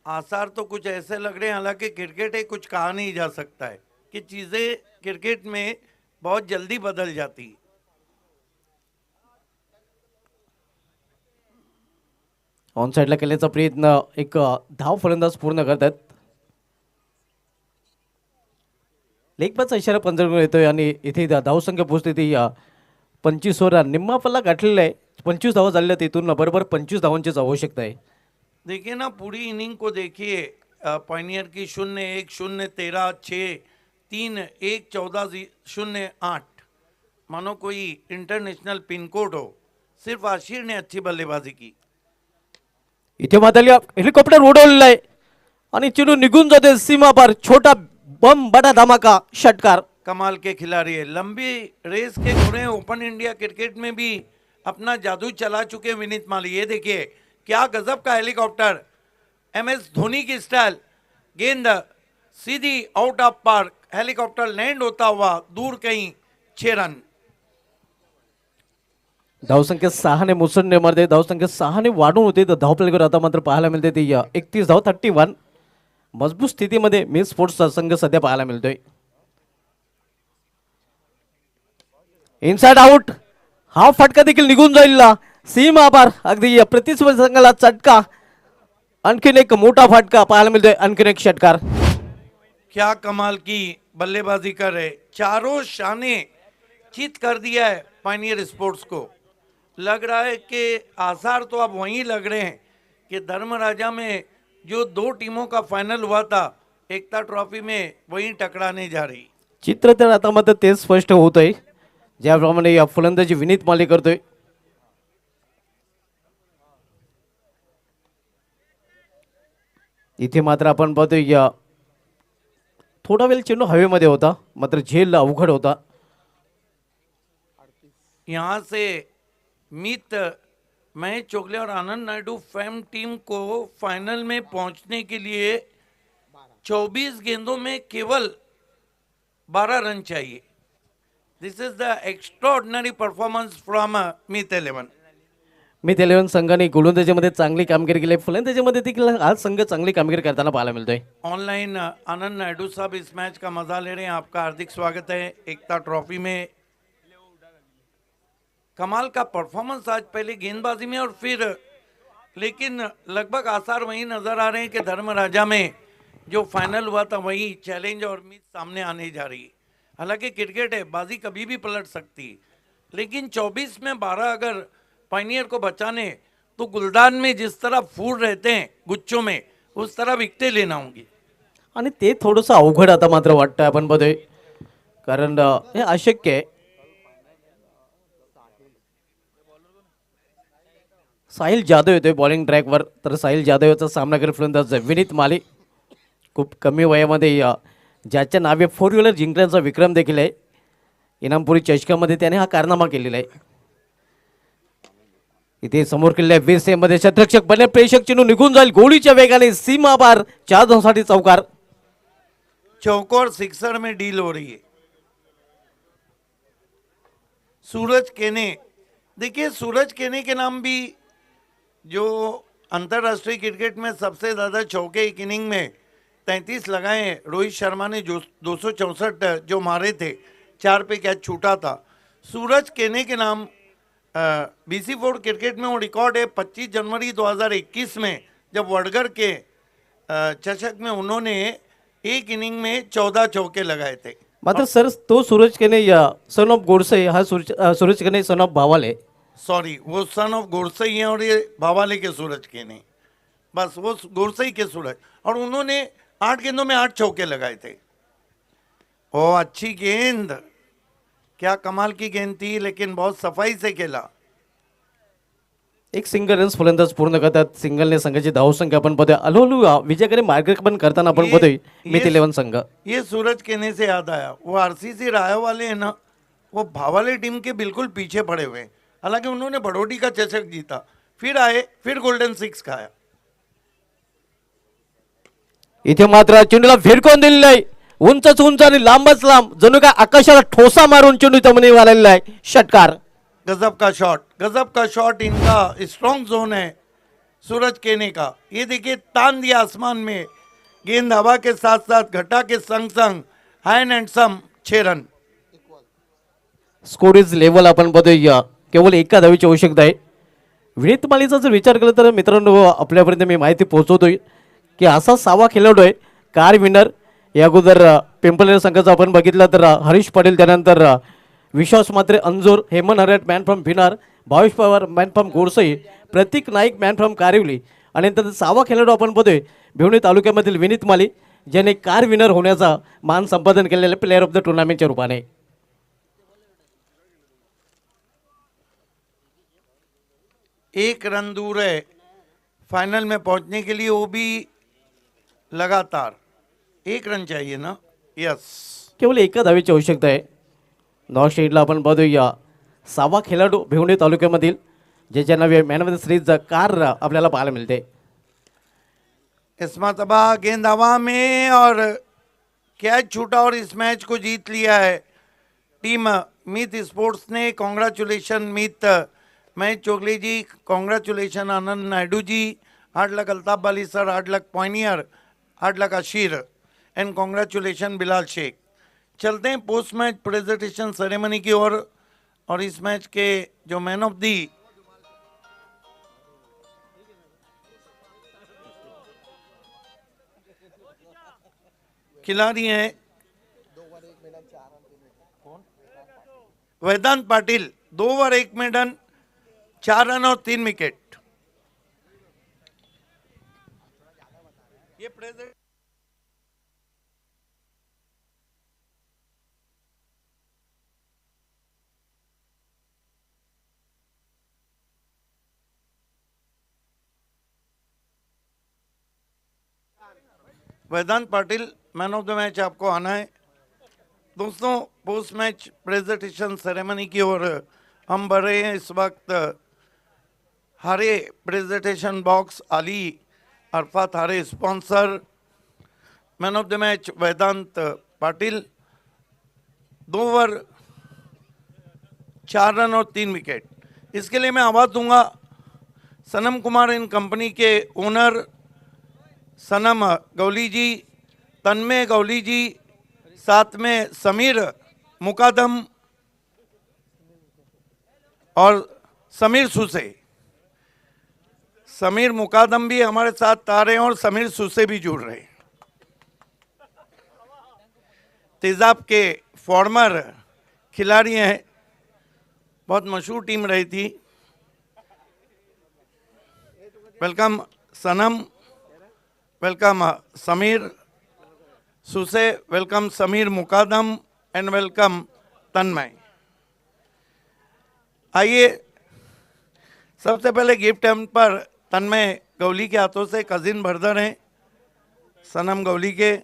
Speaker 3: आसार तो कुछ ऐसे लग रहे हैं, हालांकि क्रिकेट है, कुछ कहा नहीं जा सकता है कि चीजें क्रिकेट में बहुत जल्दी बदल जाती है।
Speaker 5: ऑन साइडला केल्याचा प्रयत्न एक धाव फलंदाज पूर्ण करतात. लेगपासचा इशारा पंजाबकडून येतोय आणि इथे धावसंख्या पोहोचते ती 25 ओव्हर. निम्मा पल्ला गाठलेला आहे, 25 धावा झालेल्या, तिथून बरोबर 25 धावांचीच आवश्यकता आहे.
Speaker 3: देखिए ना, पूरी इनिंग को देखिए, पॉइनियर की 0-1, 0-13, 6, 3-1, 14-0-8, मानो कोई इंटरनेशनल पिन कोड हो। सिर्फ आशिर ने अच्छी बल्लेबाजी की।
Speaker 5: इथे मात्र हेलिकॉप्टर उडवलेला आहे आणि चेंडू निघून जाते सीमा पार, छोटा बम बड़ा धमाका षटकार.
Speaker 3: कमाल के खिलाड़ी है, लंबी रेस के घोड़े ओपन इंडिया क्रिकेट में भी अपना जादू चला चुके विनीत माली। ये देखिए क्या गजब का हेलीकॉप्टर, MS धोनी की स्टाइल, गेंद सीधी out of park, helicopter land होता हुआ दूर कहीं, 6 रन।
Speaker 5: धावसंख्या 6 ने मुसंडे मारते, धावसंख्या 6 ने वाढून होते, तर धावपलीकडे आता मात्र पाहायला मिळते ती 31 धाव, 31. मजबूत स्थितीमध्ये मी स्पोर्ट्सचा संघ सध्या पाहायला मिळतोय. इनसाइड आउट, हा फटका देखील निघून जाईल सीमा पार, अगदी प्रतिस्पर्धी संघाला चटका. आणखीन एक मोठा फटका पाहायला मिळतोय, आणखीन एक षटकार.
Speaker 3: क्या कमाल की बल्लेबाजी कर रहे, चारों शाने चित कर दिया है पायनियर स्पोर्ट्स को. लग रहा है कि आसार तो अब वहीं लग रहे हैं कि धर्मराजा में जो दो टीमों का फाइनल हुआ था एकता ट्रॉफी में, वहीं टकराने जा रही.
Speaker 5: चित्र तर आता मात्र तेच स्पष्ट होत आहे, ज्याप्रमाणे या फलंदाजी विनीत माली करतोय. इथे मात्र आपण पाहतोय या थोडा वेळ चेंडू हवेमध्ये होता, मात्र झेल अवघड होता.
Speaker 3: यहाँ से मीत महेश चोगले और आनंद नायडू फैम टीम को फाइनल में पहुंचने के लिए 24 गेंदों में केवल 12 रन चाहिए. This is the extraordinary performance from Meet 11.
Speaker 5: मी 11 संघाने गोलंदाजीमध्ये चांगली कामगिरी केली, फलंदाजीमध्ये देखील आज संघ चांगली कामगिरी करताना पाहायला मिळतोय.
Speaker 3: ऑनलाइन आनंद नायडू साहब इस मैच का मजा ले रहे हैं, आपका हार्दिक स्वागत है एकता ट्रॉफी में. कमाल का परफॉर्मेंस आज पहले गेंदबाजी में और फिर, लेकिन लगभग आसार वही नजर आ रहे हैं कि धर्मराजा में जो फाइनल हुआ था वही चैलेंज और उम्मीद सामने आने जा रही है. हालांकि क्रिकेट है, बाजी कभी भी पलट सकती है, लेकिन 24 में 12 अगर पायनियर को बचाने तो गुलदान में जिस तरह फूल रहते हैं गुच्छों में, उस तरह विकटे लेना होंगी.
Speaker 5: आणि ते थोडंसं अवघड आता मात्र वाटतं आपण बघतोय, कारण हे अशक्य आहे. साहिल जाधव येतोय बॉलिंग ट्रॅकवर, तर साहिल जाधव याचा सामना करेल फलंदाज विनीत माली. खूप कमी वयामध्ये ज्याच्या नावे 4 व्हीलर जिंकण्याचा विक्रम देखील आहे. इनामपुरी चषकामध्ये त्याने हा कारनामा केलेला आहे. इथे समोर केलेल्या 20 मध्ये शतरक्षक बने, प्रेषक चेंडू निघून जाईल गोळीच्या वेगाने, सीमा पार, 4 धावांसाठी चौकार.
Speaker 3: चौकोर सिक्सर में डील हो रही है. सूरज केने, देखिए सूरज केने के नाम भी, जो अंतर्राष्ट्रीय क्रिकेट में सबसे ज़्यादा चौके एक इनिंग में 33 लगाए हैं. रोहित शर्मा ने जो 264 जो मारे थे, 4 पे कैच छूटा था. सूरज केने के नाम BC फोर्ड क्रिकेट में वो रिकॉर्ड है. 25 जनवरी 2021 में जब वडगर के चषक में उन्होंने एक इनिंग में 14 चौके लगाए थे.
Speaker 5: मात्र सर तो सूरज केने या सन ऑफ गोडसे, हा सूरज केने सन ऑफ भावाले.
Speaker 3: सॉरी, वो सन ऑफ गोडसे हैं और ये भावाले के सूरज के नहीं, बस वो गोडसे के सूरज. और उन्होंने 8 गेंदों में 8 चौके लगाए थे. ओ अच्छी गेंद, क्या कमाल की गेंद थी, लेकिन बहुत सफाई से खेला.
Speaker 5: एक सिंगल रन्स फलंदाज पूर्ण करतात. सिंगलने संघाची धावसंख्या आपण पाहतोय, अलहलू विजयाकडे मार्गक्रमण करताना आपण पाहतोय मीत 11 संघ.
Speaker 3: ये सूरज केने से याद आया, वो आरसीसी राय वाले हैं ना, वो भावाले टीम के बिल्कुल पीछे पड़े हुए हैं. हालांकि उन्होंने बड़ोटी का चषक जीता, फिर आए, फिर गोल्डन 6 खाया.
Speaker 5: इथे मात्र चेंडूला फिरकून दिलेला आहे, उंचच उंच आणि लांबच लांब, जणू काय आकाशाला ठोसा मारून चेंडू जमिनी वालेला आहे. षटकार.
Speaker 3: गजब का शॉट, गजब का शॉट. इनका स्ट्रॉन्ग जोन है सूरज केने का. ये देखिए तान दिया आसमान में, गेंद हवा के साथ साथ घटा के संग संग, hand and some 6 run.
Speaker 5: Scores level आपण बघूया, केवळ एका धावेची आवश्यकता आहे. विनीत मालीचा जर विचार केला तर मित्रांनो, आपल्यापर्यंत मी माहिती पोहोचवतोय की असा 6वा खेळाडू आहे कार विनर. या अगोदर पिंपलेर संघाचा आपण बघितला तर हरीश पटेल, त्यानंतर Vishwas Matre Anjor, Hemant Harat man from Bhinar, Bhavesh Pawar man from Godsai, Pratik Naik man from Karivali, आणि नंतर 6वा खेळाडू आपण बघतोय भिवणी तालुक्यामधील विनीत माली, ज्याने कार विनर होण्याचा मान संपादन केलेला प्लेअर ऑफ द टुर्नामेंटच्या रूपाने.
Speaker 3: एक रन दूर है फाइनल में पहुंचने के लिए, वो भी लगातार 1 रन चाहिए ना. यस,
Speaker 5: केवळ एका धावेची आवश्यकता आहे. नॉर्थ साईडला आपण बघूया 6वा खेळाडू भिवंडी तालुक्यामधील, ज्याच्या नावे man of the series car आपल्याला पाहायला मिळते.
Speaker 3: इस मरतबा गेंद हवा में और कैच छूटा और इस मैच को जीत लिया है टीम मीत स्पोर्ट्स ने. Congratulation Meet Mahesh Chogle ji, congratulation Anand Naidu ji, 8 lakh Altaf Bali sir, 8 lakh Pioneer, 8 lakh Ashir, and congratulation Bilal Sheikh. चलते हैं पोस्ट मैच प्रेजेंटेशन सेरेमनी की ओर. और इस मैच के जो मैन ऑफ दी खिलाड़ी हैं Vedant Patil, 2 over 1 maiden, 4 run और 3 विकेट। ये present Vedant Patil man of the match आपको आना है। दोस्तों, पोस्ट मैच प्रेजेंटेशन सेरेमनी की ओर हम बढ़ रहे हैं। इस वक्त here presentation box Ali Arafat here sponsor, man of the match Vedant Patil, 2 over 4 run और 3 विकेट। इसके लिए मैं आवाज़ दूंगा सनम कुमार इन कंपनी के ओनर सनम गौली जी, तन्मय गौली जी, साथ में समीर मुकादम और समीर सुसे। समीर मुकादम भी हमारे साथ आ रहे हैं और समीर सुसे भी जुड़ रहे हैं। तेजाब के फॉर्मर खिलाड़ी हैं, बहुत मशहूर टीम रही थी। Welcome Sanam, welcome Sameer Suse, welcome Sameer Mukadam and welcome Tanmay. आइए सबसे पहले गिफ्ट हम पर तन्मय गौली के हाथों से, कजिन ब्रदर हैं सनम गौली के।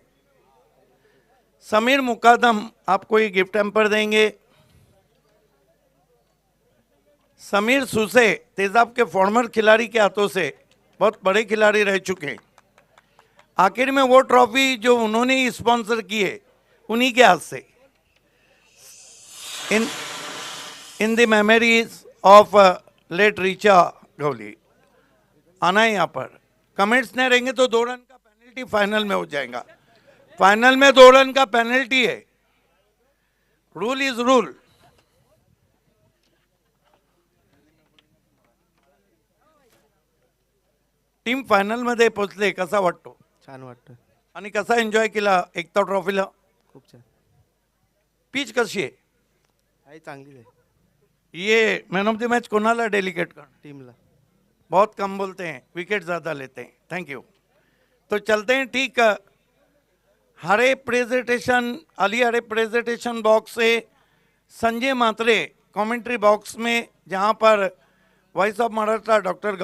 Speaker 3: समीर मुकादम आपको ये गिफ्ट हैम्पर देंगे। समीर सुसे तेजाब के फॉर्मर खिलाड़ी के हाथों से, बहुत बड़े खिलाड़ी रह चुके हैं। आखिर में वो ट्रॉफी जो उन्होंने ही स्पॉन्सर की है, उन्हीं के हाथ से, in the memories of late Richa Gauli. आना है यहाँ पर। कमेंट्स नहीं रहेंगे तो 2 रन का पेनल्टी फाइनल में हो जाएगा। फाइनल में 2 रन का पेनल्टी है। Rule is rule. Team final मध्ये पोहोचले, कसा वाटतो?
Speaker 5: छान वाटतं,
Speaker 3: आणि कसा एन्जॉय केला एकता ट्रॉफीला?
Speaker 5: खूप छान
Speaker 3: पिच कशी आहे?
Speaker 5: आहे, चांगलीच आहे
Speaker 3: ये मैन ऑफ द मैच कोणाला डेलिकेट करना?
Speaker 5: टीमला।
Speaker 3: बहुत कम बोलते हैं, विकेट ज़्यादा लेते हैं। Thank you. तो चलते हैं ठीक हरे प्रेजेंटेशन अली हरे प्रेजेंटेशन बॉक्स से संजय मात्रे कमेंट्री बॉक्स में, जहां पर वॉइस ऑफ महाराष्ट्र डॉक्टर